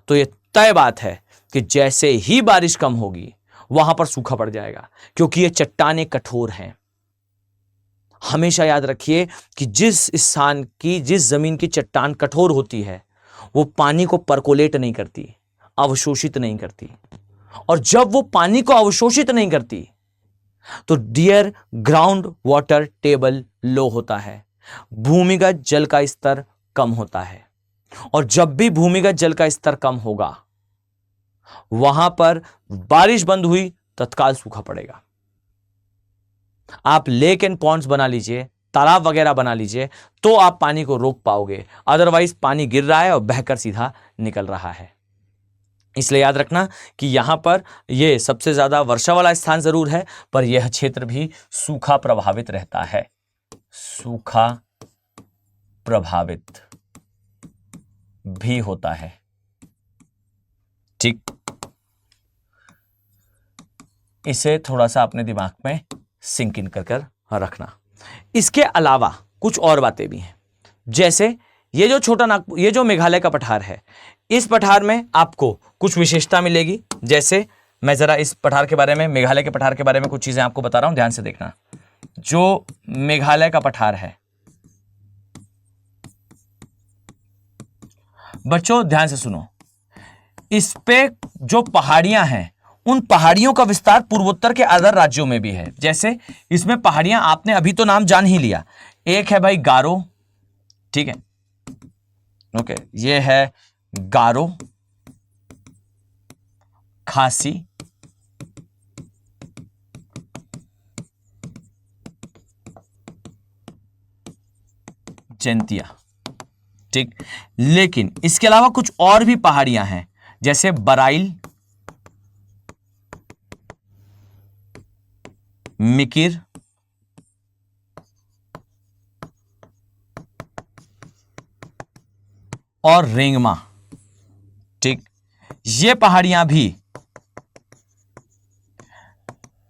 तो यह तय बात है कि जैसे ही बारिश कम होगी वहां पर सूखा पड़ जाएगा, क्योंकि ये चट्टानें कठोर हैं। हमेशा याद रखिए कि जिस स्थान की, जिस जमीन की चट्टान कठोर होती है वो पानी को परकोलेट नहीं करती, अवशोषित नहीं करती। और जब वो पानी को अवशोषित नहीं करती तो डियर ग्राउंड वाटर टेबल लो होता है, भूमिगत जल का स्तर कम होता है। और जब भी भूमिगत जल का स्तर कम होगा वहां पर बारिश बंद हुई तत्काल सूखा पड़ेगा। आप लेक एंड पॉन्ड्स बना लीजिए, तालाब वगैरह बना लीजिए, तो आप पानी को रोक पाओगे, अदरवाइज पानी गिर रहा है और बहकर सीधा निकल रहा है। इसलिए याद रखना कि यहां पर यह सबसे ज्यादा वर्षा वाला स्थान जरूर है, पर यह क्षेत्र भी सूखा प्रभावित रहता है, सूखा प्रभावित भी होता है। ठीक, इसे थोड़ा सा अपने दिमाग में सिंक इन कर रखना। इसके अलावा कुछ और बातें भी हैं, जैसे ये जो छोटा नागपुर, ये जो मेघालय का पठार है, इस पठार में आपको कुछ विशेषता मिलेगी। जैसे मैं जरा इस पठार के बारे में, मेघालय के पठार के बारे में कुछ चीजें आपको बता रहा हूं, ध्यान से देखना। जो मेघालय का पठार है बच्चों ध्यान से सुनो, इस पे जो पहाड़ियां हैं उन पहाड़ियों का विस्तार पूर्वोत्तर के अदर राज्यों में भी है। जैसे इसमें पहाड़ियां, आपने अभी तो नाम जान ही लिया, एक है भाई गारो, ठीक है, ओके, ये है गारो, खासी, जैंतिया। ठीक, लेकिन इसके अलावा कुछ और भी पहाड़ियां हैं, जैसे बराइल, मिकिर, और रेंगमा। ठीक, ये पहाड़ियां भी,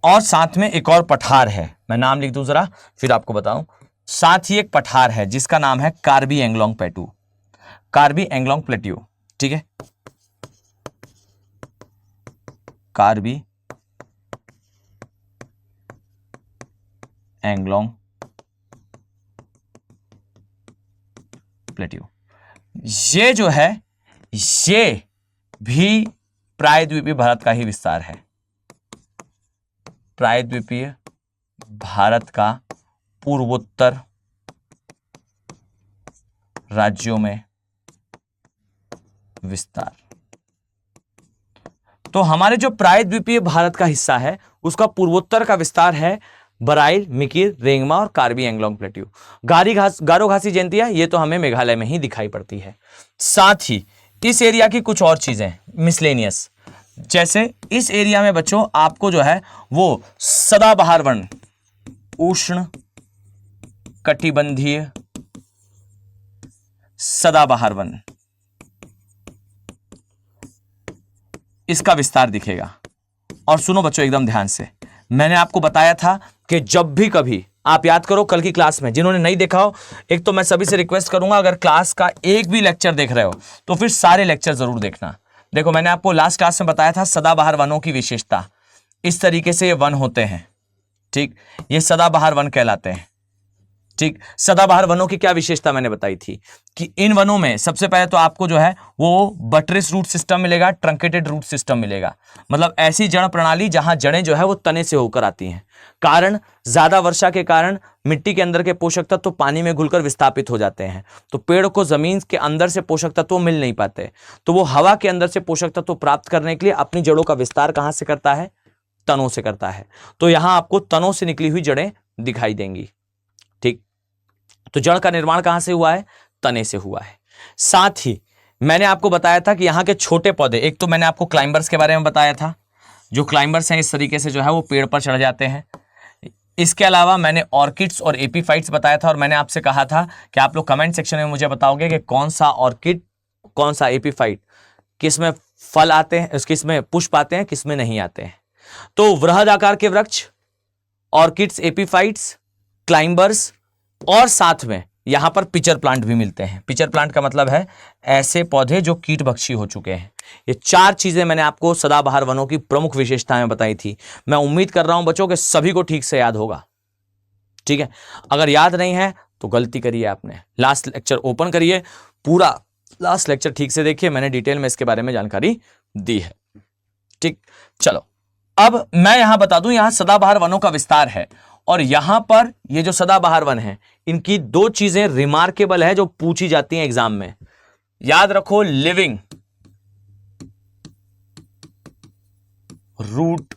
और साथ में एक और पठार है, मैं नाम लिख दूं जरा फिर आपको बताऊं। साथ ही एक पठार है जिसका नाम है कार्बी एंगलोंग प्लेट्यू, कार्बी एंगलोंग प्लेट्यू। ठीक है, कार्बी एंगलोंग प्लेट्यू, ये जो है ये भी प्रायद्वीपीय भारत का ही विस्तार है। प्रायद्वीपीय भारत का पूर्वोत्तर राज्यों में विस्तार। तो हमारे जो प्रायद्वीपीय भारत का हिस्सा है उसका पूर्वोत्तर का विस्तार है बराइल, मिकिर, रेंगमा और कार्बी एंग्लोंग प्लेट्यू। गारो घासी जयंतिया ये तो हमें मेघालय में ही दिखाई पड़ती है। साथ ही इस एरिया की कुछ और चीजें मिसलेनियस, जैसे इस एरिया में बच्चों आपको जो है वो सदाबहार वन, उष्ण कटिबंधीय सदाबहार वन, इसका विस्तार दिखेगा। और सुनो बच्चों एकदम ध्यान से, मैंने आपको बताया था कि जब भी कभी आप याद करो कल की क्लास में, जिन्होंने नहीं देखा हो, एक तो मैं सभी से रिक्वेस्ट करूंगा अगर क्लास का एक भी लेक्चर देख रहे हो तो फिर सारे लेक्चर जरूर देखना। देखो मैंने आपको लास्ट क्लास में बताया था सदाबहार वनों की विशेषता, इस तरीके से ये वन होते हैं, ठीक, ये सदाबहार वन कहलाते हैं, ठीक। सदाबहार वनों की क्या विशेषता मैंने बताई थी कि इन वनों में सबसे पहले तो आपको जो है वो बटरेस रूट सिस्टम मिलेगा, ट्रंकेटेड रूट सिस्टम मिलेगा, मतलब ऐसी जड़ प्रणाली जहां जड़ें जो है वो तने से होकर आती हैं। कारण ज्यादा वर्षा के कारण मिट्टी के अंदर के पोषक तत्व तो पानी में घुलकर विस्थापित हो जाते हैं, तो पेड़ को जमीन के अंदर से पोषक तत्व मिल नहीं पाते, तो वो हवा के अंदर से पोषक तत्व प्राप्त करने के लिए अपनी जड़ों का विस्तार कहां से करता है? तनों से करता है। तो यहां आपको तनों से निकली हुई जड़ें दिखाई देंगी, ठीक। तो जड़ का निर्माण कहां से हुआ है? तने से हुआ है। साथ ही मैंने आपको बताया था कि यहां के छोटे पौधे, एक तो मैंने आपको क्लाइंबर्स के बारे में बताया था, जो क्लाइंबर्स हैं इस तरीके से जो है वो पेड़ पर चढ़ जाते हैं। इसके अलावा मैंने ऑर्किड्स और एपीफाइट्स बताया था, और मैंने आपसे कहा था कि आप लोग कमेंट सेक्शन में मुझे बताओगे कि कौन सा ऑर्किड, कौन सा एपीफाइट, किसमें फल आते हैं, किसमें पुष्प आते हैं, किसमें नहीं आते हैं। तो वृहद आकार के वृक्ष, ऑर्किड्स, एपीफाइट्स, क्लाइंबर्स, और साथ में यहां पर पिचर प्लांट भी मिलते हैं। पिचर प्लांट का मतलब है ऐसे पौधे जो कीटभक्षी हो चुके हैं। ये चार चीजें मैंने आपको सदाबहार वनों की प्रमुख विशेषताएं बताई थी। मैं उम्मीद कर रहा हूं बच्चों के सभी को ठीक से याद होगा, ठीक है। अगर याद नहीं है तो गलती करिए आपने, लास्ट लेक्चर ओपन करिए, पूरा लास्ट लेक्चर ठीक से देखिए, मैंने डिटेल में इसके बारे में जानकारी दी है, ठीक। चलो अब मैं यहां बता दूं, यहां सदाबहार वनों का विस्तार है, और यहां पर ये जो सदाबहार वन है इनकी दो चीजें रिमार्केबल है जो पूछी जाती हैं एग्जाम में। याद रखो, living root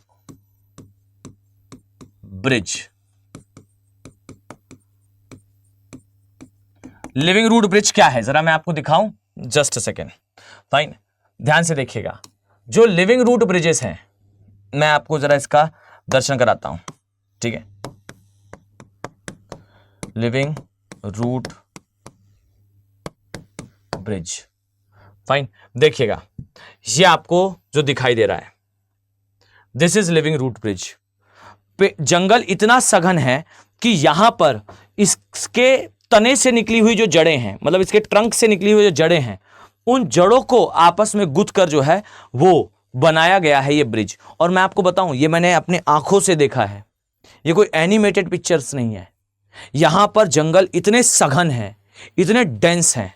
bridge. Living root bridge क्या है जरा मैं आपको दिखाऊं, जस्ट अ सेकेंड, फाइन, ध्यान से देखिएगा। जो लिविंग रूट ब्रिजेस हैं मैं आपको जरा इसका दर्शन कराता हूं, ठीक है। लिविंग रूट ब्रिज, फाइन, देखिएगा ये आपको जो दिखाई दे रहा है, this is living root bridge. जंगल इतना सघन है कि यहां पर इसके तने से निकली हुई जो जड़ें हैं, मतलब इसके ट्रंक से निकली हुई जो जड़ें हैं, उन जड़ों को आपस में गुथ कर जो है वो बनाया गया है ये ब्रिज। और मैं आपको बताऊं, ये मैंने अपनी आंखों से देखा है, ये कोई एनिमेटेड पिक्चर्स नहीं है। यहां पर जंगल इतने सघन हैं, इतने डेंस हैं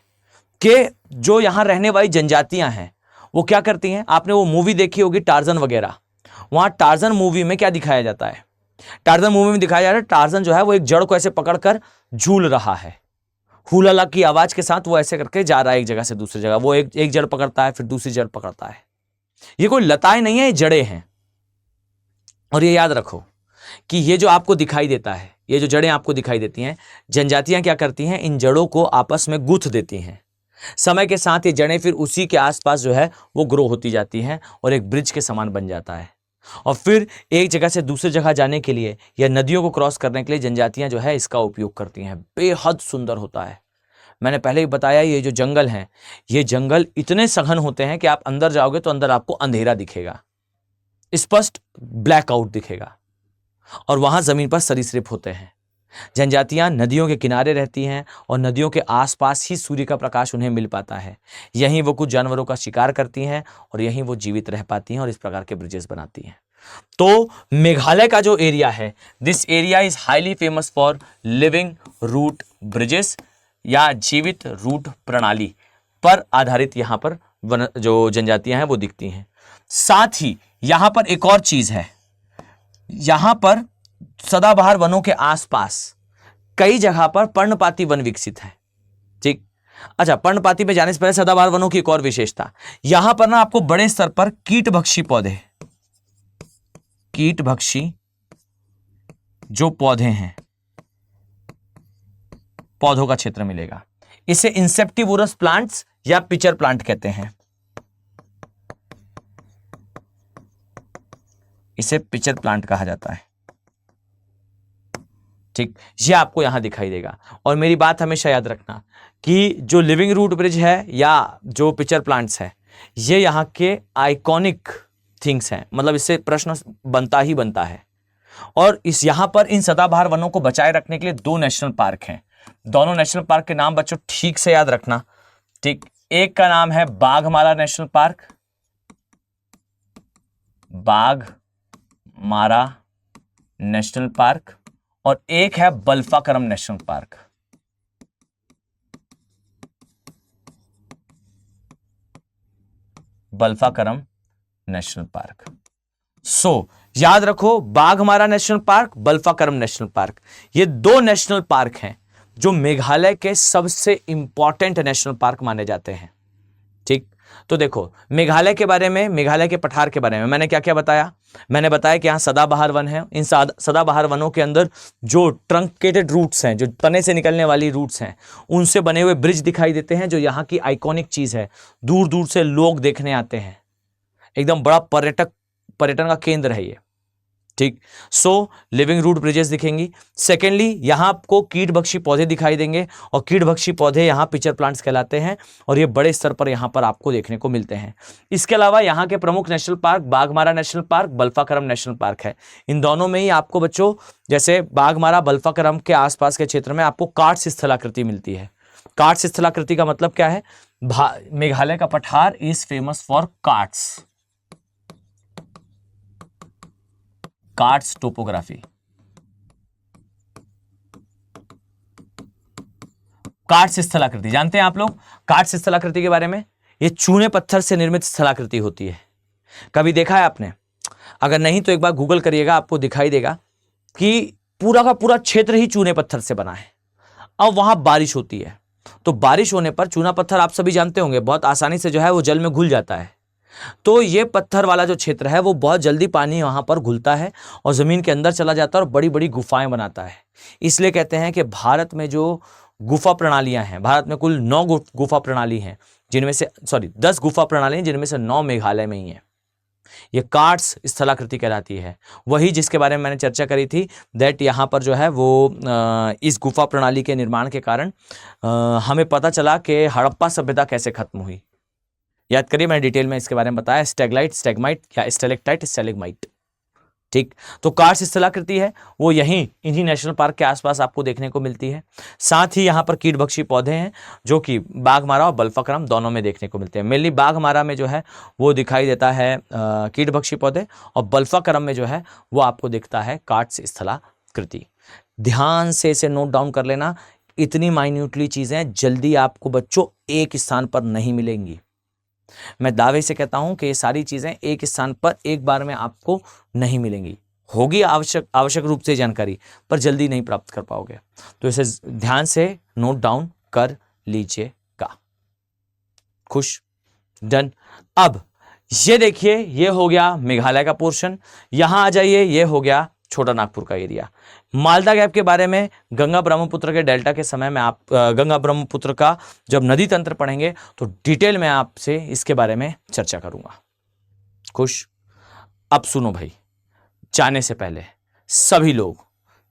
कि जो यहां रहने वाली जनजातियां हैं वो क्या करती हैं, आपने वो मूवी देखी होगी टार्जन वगैरह, वहां टार्जन मूवी में क्या दिखाया जाता है, टार्जन मूवी में दिखाया जा रहा है टार्जन जो है वो एक जड़ को ऐसे पकड़कर झूल रहा है, हुलाला की आवाज के साथ वो ऐसे करके जा रहा है एक जगह से दूसरी जगह, वो एक जड़ पकड़ता है फिर दूसरी जड़ पकड़ता है। ये कोई लताएं नहीं है, ये जड़ें हैं। और ये याद रखो कि ये जो आपको दिखाई देता है, ये जो जड़ें आपको दिखाई देती हैं, जनजातियां क्या करती हैं, इन जड़ों को आपस में गुथ देती हैं। समय के साथ ये जड़ें फिर उसी के आसपास जो है वो ग्रो होती जाती हैं और एक ब्रिज के समान बन जाता है। और फिर एक जगह से दूसरी जगह जाने के लिए या नदियों को क्रॉस करने के लिए जनजातियां जो है इसका उपयोग करती हैं। बेहद सुंदर होता है। मैंने पहले ही बताया, ये जो जंगल हैं, ये जंगल इतने सघन होते हैं कि आप अंदर जाओगे तो अंदर आपको अंधेरा दिखेगा, स्पष्ट ब्लैकआउट दिखेगा, और वहां जमीन पर सरीसृप होते हैं। जनजातियां नदियों के किनारे रहती हैं और नदियों के आसपास ही सूर्य का प्रकाश उन्हें मिल पाता है। यहीं वो कुछ जानवरों का शिकार करती हैं और यहीं वो जीवित रह पाती हैं और इस प्रकार के ब्रिजेस बनाती हैं। तो मेघालय का जो एरिया है, this area is highly famous for living root bridges, या जीवित रूट प्रणाली पर आधारित यहाँ पर जो जनजातियां हैं वो दिखती हैं। साथ ही यहां पर एक और चीज है, यहां पर सदाबहार वनों के आसपास कई जगह पर पर्णपाती वन विकसित है। ठीक, अच्छा, पर्णपाती में जाने से पहले सदाबहार वनों की एक और विशेषता, यहां पर ना आपको बड़े स्तर पर कीटभक्षी पौधे, कीटभक्षी जो पौधे हैं, पौधों का क्षेत्र मिलेगा। इसे इंसेप्टिवोरस प्लांट्स या पिचर प्लांट कहते हैं। इसे पिचर प्लांट कहा जाता है। ठीक, ये आपको यहां दिखाई देगा। और मेरी बात हमेशा याद रखना कि जो लिविंग रूट ब्रिज है या जो पिचर प्लांट्स है, ये यहां के आइकॉनिक थिंग्स हैं, मतलब इससे प्रश्न बनता ही बनता है। और इस यहां पर इन सदाबहार वनों को बचाए रखने के लिए 2 नेशनल पार्क हैं। दोनों नेशनल पार्क के नाम बच्चों ठीक से याद रखना। ठीक, एक का नाम है Baghmara national park, Baghmara national park, और एक है Balphakram national park. Balphakram national park. याद रखो, Baghmara national park, Balphakram national park, ये 2 नेशनल पार्क हैं जो मेघालय के सबसे इंपॉर्टेंट नेशनल पार्क माने जाते हैं। ठीक, तो देखो मेघालय के बारे में, मेघालय के पठार के बारे में मैंने क्या क्या बताया। मैंने बताया कि यहां सदाबहार वन है। इन सदाबहार वनों के अंदर जो ट्रंकेटेड रूट्स हैं, जो तने से निकलने वाली रूट्स हैं, उनसे बने हुए ब्रिज दिखाई देते हैं, जो यहाँ की आइकॉनिक चीज है। दूर दूर से लोग देखने आते हैं, एकदम बड़ा पर्यटन का केंद्र है ये। ठीक, लिविंग रूट ब्रिजेस दिखेंगी। सेकेंडली, यहां आपको कीटभक्षी पौधे दिखाई देंगे, और कीटभक्षी पौधे यहां पिचर प्लांट्स कहलाते हैं, और ये बड़े स्तर पर यहां पर आपको देखने को मिलते हैं। इसके अलावा यहां के प्रमुख national park Baghmara national park, Balphakram national park है। इन दोनों में ही आपको बच्चों, जैसे बाघमारा बल्फाकरम के आसपास के क्षेत्र में आपको कार्ट्स स्थलाकृति मिलती है। कार्ट्स स्थलाकृति का मतलब क्या है? मेघालय का पठार is famous for carts, carts topography. Carts स्थलाकृति जानते हैं आप लोग? कार्ट्स स्थलाकृति के बारे में, ये चूने पत्थर से निर्मित स्थलाकृति होती है। कभी देखा है आपने? अगर नहीं तो एक बार गूगल करिएगा, आपको दिखाई देगा कि पूरा का पूरा क्षेत्र ही चूने पत्थर से बना है। अब वहां बारिश होती है, तो बारिश होने पर चूना पत्थर आप सभी जानते होंगे बहुत आसानी से जो है वो जल में घुल जाता है। तो ये पत्थर वाला जो क्षेत्र है वो बहुत जल्दी पानी वहां पर घुलता है और जमीन के अंदर चला जाता है और बड़ी बड़ी गुफाएं बनाता है। इसलिए कहते हैं कि भारत में जो गुफा प्रणालियां हैं, भारत में कुल 9 गुफा प्रणाली हैं, जिनमें से 10 गुफा प्रणाली हैं, जिनमें से 9 मेघालय में ही है। ये कार्ट्स स्थलाकृति कहलाती है, वही जिसके बारे में मैंने चर्चा करी थी, दैट यहाँ पर जो है वो इस गुफा प्रणाली के निर्माण के कारण हमें पता चला कि हड़प्पा सभ्यता कैसे खत्म हुई। याद करिए, मैंने डिटेल में इसके बारे में बताया, स्टैगलाइट, स्टैगमाइट या स्टेलेक्टाइट, स्टेलेगमाइट। ठीक, तो कार्ट्स स्थलाकृति है वो यहीं इन्हीं नेशनल पार्क के आसपास आपको देखने को मिलती है। साथ ही यहाँ पर कीटभक्षी पौधे हैं जो कि बाघमारा और बल्फाकरम दोनों में देखने को मिलते हैं। मेनली बाघमारा में जो है वो दिखाई देता है कीटभक्षी पौधे, और बल्फाकरम में जो है वो आपको दिखता है कार्ट्स स्थलाकृति। ध्यान से इसे नोट डाउन कर लेना, इतनी माइन्यूटली चीजें जल्दी आपको बच्चों एक स्थान पर नहीं मिलेंगी। मैं दावे से कहता हूं कि ये सारी चीजें एक स्थान पर एक बार में आपको नहीं मिलेंगी। होगी आवश्यक रूप से जानकारी, पर जल्दी नहीं प्राप्त कर पाओगे। तो इसे ध्यान से नोट डाउन कर लीजिएगा। खुश? डन। अब ये देखिए, ये हो गया मेघालय का पोर्शन। यहां आ जाइए, ये हो गया छोटा नागपुर का एरिया। मालदा गैप के बारे में गंगा ब्रह्मपुत्र के डेल्टा के समय में आप गंगा ब्रह्मपुत्र का जब नदी तंत्र पढ़ेंगे तो डिटेल में आपसे इसके बारे में चर्चा करूंगा। खुश? अब सुनो भाई, जाने से पहले सभी लोग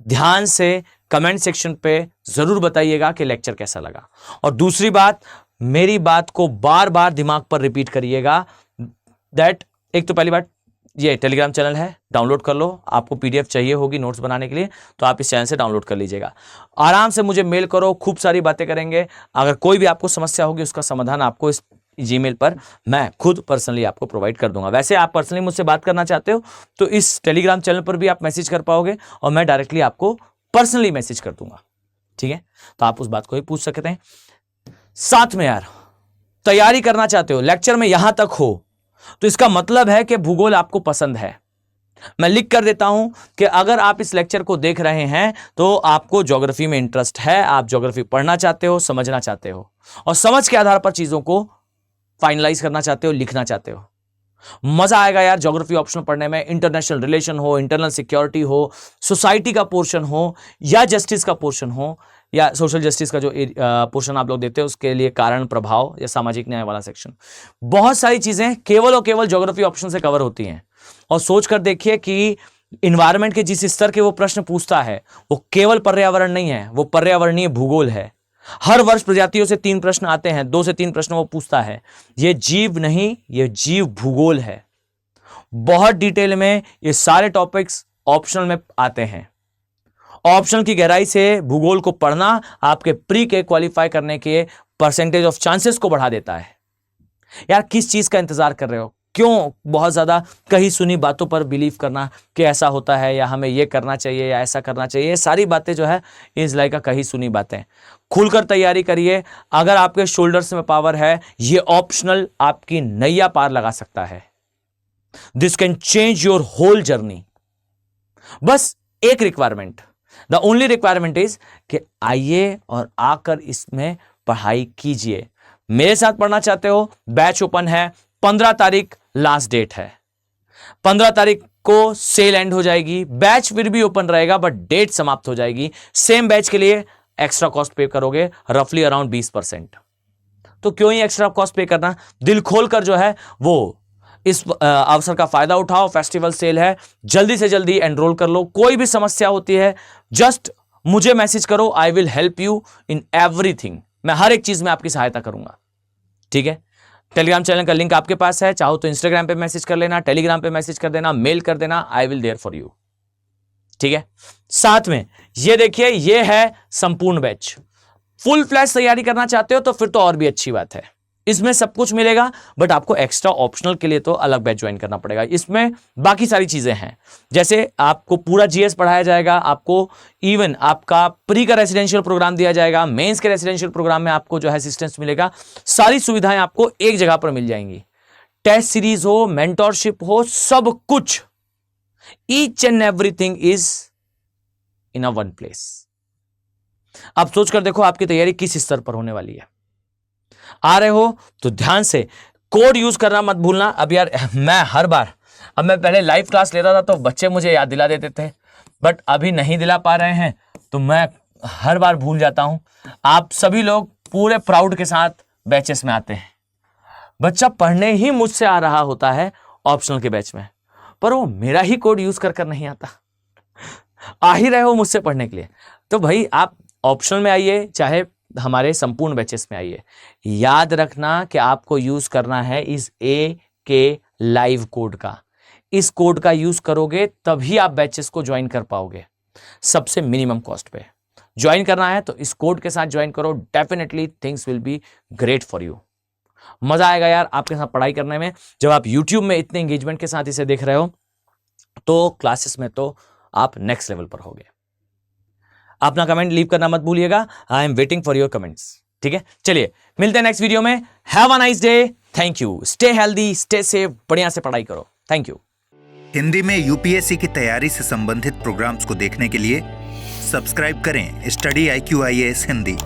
ध्यान से कमेंट सेक्शन पे जरूर बताइएगा कि लेक्चर कैसा लगा। और दूसरी बात, मेरी बात को बार बार दिमाग पर रिपीट करिएगा दैट, एक तो पहली बात, ये टेलीग्राम चैनल है, डाउनलोड कर लो। आपको पीडीएफ चाहिए होगी नोट्स बनाने के लिए तो आप इस चैनल से डाउनलोड कर लीजिएगा। आराम से मुझे मेल करो, खूब सारी बातें करेंगे। अगर कोई भी आपको समस्या होगी उसका समाधान आपको इस जीमेल पर मैं खुद पर्सनली आपको प्रोवाइड कर दूंगा। वैसे आप पर्सनली मुझसे बात करना चाहते हो तो इस टेलीग्राम चैनल पर भी आप मैसेज कर पाओगे और मैं डायरेक्टली आपको पर्सनली मैसेज कर दूंगा। ठीक है, तो आप उस बात को ही पूछ सकते हैं। साथ में यार, तैयारी करना चाहते हो, लेक्चर में यहां तक हो तो इसका मतलब है कि भूगोल आपको पसंद है। मैं लिख कर देता हूं कि अगर आप इस लेक्चर को देख रहे हैं तो आपको ज्योग्राफी में इंटरेस्ट है, आप ज्योग्राफी पढ़ना चाहते हो, समझना चाहते हो और समझ के आधार पर चीजों को फाइनलाइज करना चाहते हो, लिखना चाहते हो। मजा आएगा यार ज्योग्राफी ऑप्शनल पढ़ने में। इंटरनेशनल रिलेशन हो, इंटरनल सिक्योरिटी हो, सोसाइटी का पोर्शन हो या जस्टिस का पोर्शन हो या सोशल जस्टिस का जो पोर्शन आप लोग देते हो उसके लिए कारण प्रभाव या सामाजिक न्याय वाला सेक्शन, बहुत सारी चीजें केवल और केवल ज्योग्राफी ऑप्शन से कवर होती हैं। और सोच कर देखिए कि इन्वायरमेंट के जिस स्तर के वो प्रश्न पूछता है वो केवल पर्यावरण नहीं है, वो पर्यावरणीय भूगोल है। हर वर्ष प्रजातियों से 3 प्रश्न आते हैं, 2 से 3 प्रश्न वो पूछता है। ये जीव नहीं, ये जीव भूगोल है। बहुत डिटेल में ये सारे टॉपिक्स ऑप्शनल में आते हैं। ऑप्शनल की गहराई से भूगोल को पढ़ना आपके प्री के क्वालिफाई करने के परसेंटेज ऑफ चांसेस को बढ़ा देता है। यार किस चीज का इंतजार कर रहे हो? क्यों बहुत ज्यादा कहीं सुनी बातों पर बिलीव करना कि ऐसा होता है या हमें ये करना चाहिए या ऐसा करना चाहिए? ये सारी बातें जो है इस लाइक का कहीं सुनी बातें। खुलकर तैयारी करिए। अगर आपके शोल्डर्स में पावर है, ये ऑप्शनल आपकी नैया पार लगा सकता है। This can change your whole journey. बस एक requirement, the only requirement is कि आइए और आकर इसमें पढ़ाई कीजिए। मेरे साथ पढ़ना चाहते हो? बैच ओपन है, 15 तारीख लास्ट डेट है। 15 तारीख को सेल एंड हो जाएगी। बैच फिर भी ओपन रहेगा बट डेट समाप्त हो जाएगी। सेम बैच के लिए एक्स्ट्रा कॉस्ट पे करोगे, रफली अराउंड 20%। तो क्यों ही एक्स्ट्रा कॉस्ट पे करना? दिल खोलकर जो है वो इस अवसर का फायदा उठाओ। फेस्टिवल सेल है, जल्दी से जल्दी एनरोल कर लो। कोई भी समस्या होती है जस्ट मुझे मैसेज करो, I will help you in everything. मैं हर एक चीज में आपकी सहायता करूंगा, ठीक है? टेलीग्राम चैनल का लिंक आपके पास है, चाहो तो इंस्टाग्राम पे मैसेज कर लेना, टेलीग्राम पे मैसेज कर देना, मेल कर देना, I will there for you, ठीक है? साथ में ये देखिए, ये है संपूर्ण बैच। फुल फ्लैश तैयारी करना चाहते हो तो फिर तो और भी अच्छी बात है। इसमें सब कुछ मिलेगा बट आपको एक्स्ट्रा ऑप्शनल के लिए तो अलग बैच ज्वाइन करना पड़ेगा। इसमें बाकी सारी चीजें हैं, जैसे आपको पूरा जीएस पढ़ाया जाएगा, आपको इवन आपका प्री का रेसिडेंशियल प्रोग्राम दिया जाएगा, मेंस के रेसिडेंशियल प्रोग्राम में आपको जो है असिस्टेंस मिलेगा। सारी सुविधाएं आपको एक जगह पर मिल जाएंगी। टेस्ट सीरीज हो, मेंटोरशिप हो, सब कुछ, each and everything is in a one place. अब सोच कर देखो आपकी तैयारी किस स्तर पर होने वाली है। आ रहे हो तो ध्यान से कोड यूज करना मत भूलना। अब यार मैं हर बार, अब मैं पहले लाइव क्लास लेता था तो बच्चे मुझे याद दिला देते थे, बट अभी नहीं दिला पा रहे हैं तो मैं हर बार भूल जाता हूं। आप सभी लोग पूरे प्राउड के साथ बैचेस में आते हैं। बच्चा पढ़ने ही मुझसे आ रहा होता है ऑप्शनल के बैच में, पर वो मेरा ही कोड यूज कर नहीं आता। आ ही रहे हो मुझसे पढ़ने के लिए तो भाई आप ऑप्शनल में आइए, चाहे हमारे संपूर्ण बैचेस में आइए। याद रखना कि आपको यूज करना है इस ए के लाइव कोड का। इस कोड का यूज करोगे तभी आप बैचेस को ज्वाइन कर पाओगे सबसे मिनिमम कॉस्ट पे। ज्वाइन करना है तो इस कोड के साथ ज्वाइन करो, definitely things will be great for you. मजा आएगा यार आपके साथ पढ़ाई करने में। जब आप यूट्यूब में इतने एंगेजमेंट के साथ इसे देख रहे हो तो क्लासेस में तो आप नेक्स्ट लेवल पर होगे। अपना कमेंट लीव करना मत भूलिएगा। I am waiting for your comments, ठीक है? चलिए मिलते हैं नेक्स्ट वीडियो में। Have a nice day, thank you, stay healthy, stay safe, बढ़िया से पढ़ाई करो, थैंक यू। हिंदी में यूपीएससी की तैयारी से संबंधित प्रोग्राम्स को देखने के लिए सब्सक्राइब करें स्टडी IQ IAS हिंदी।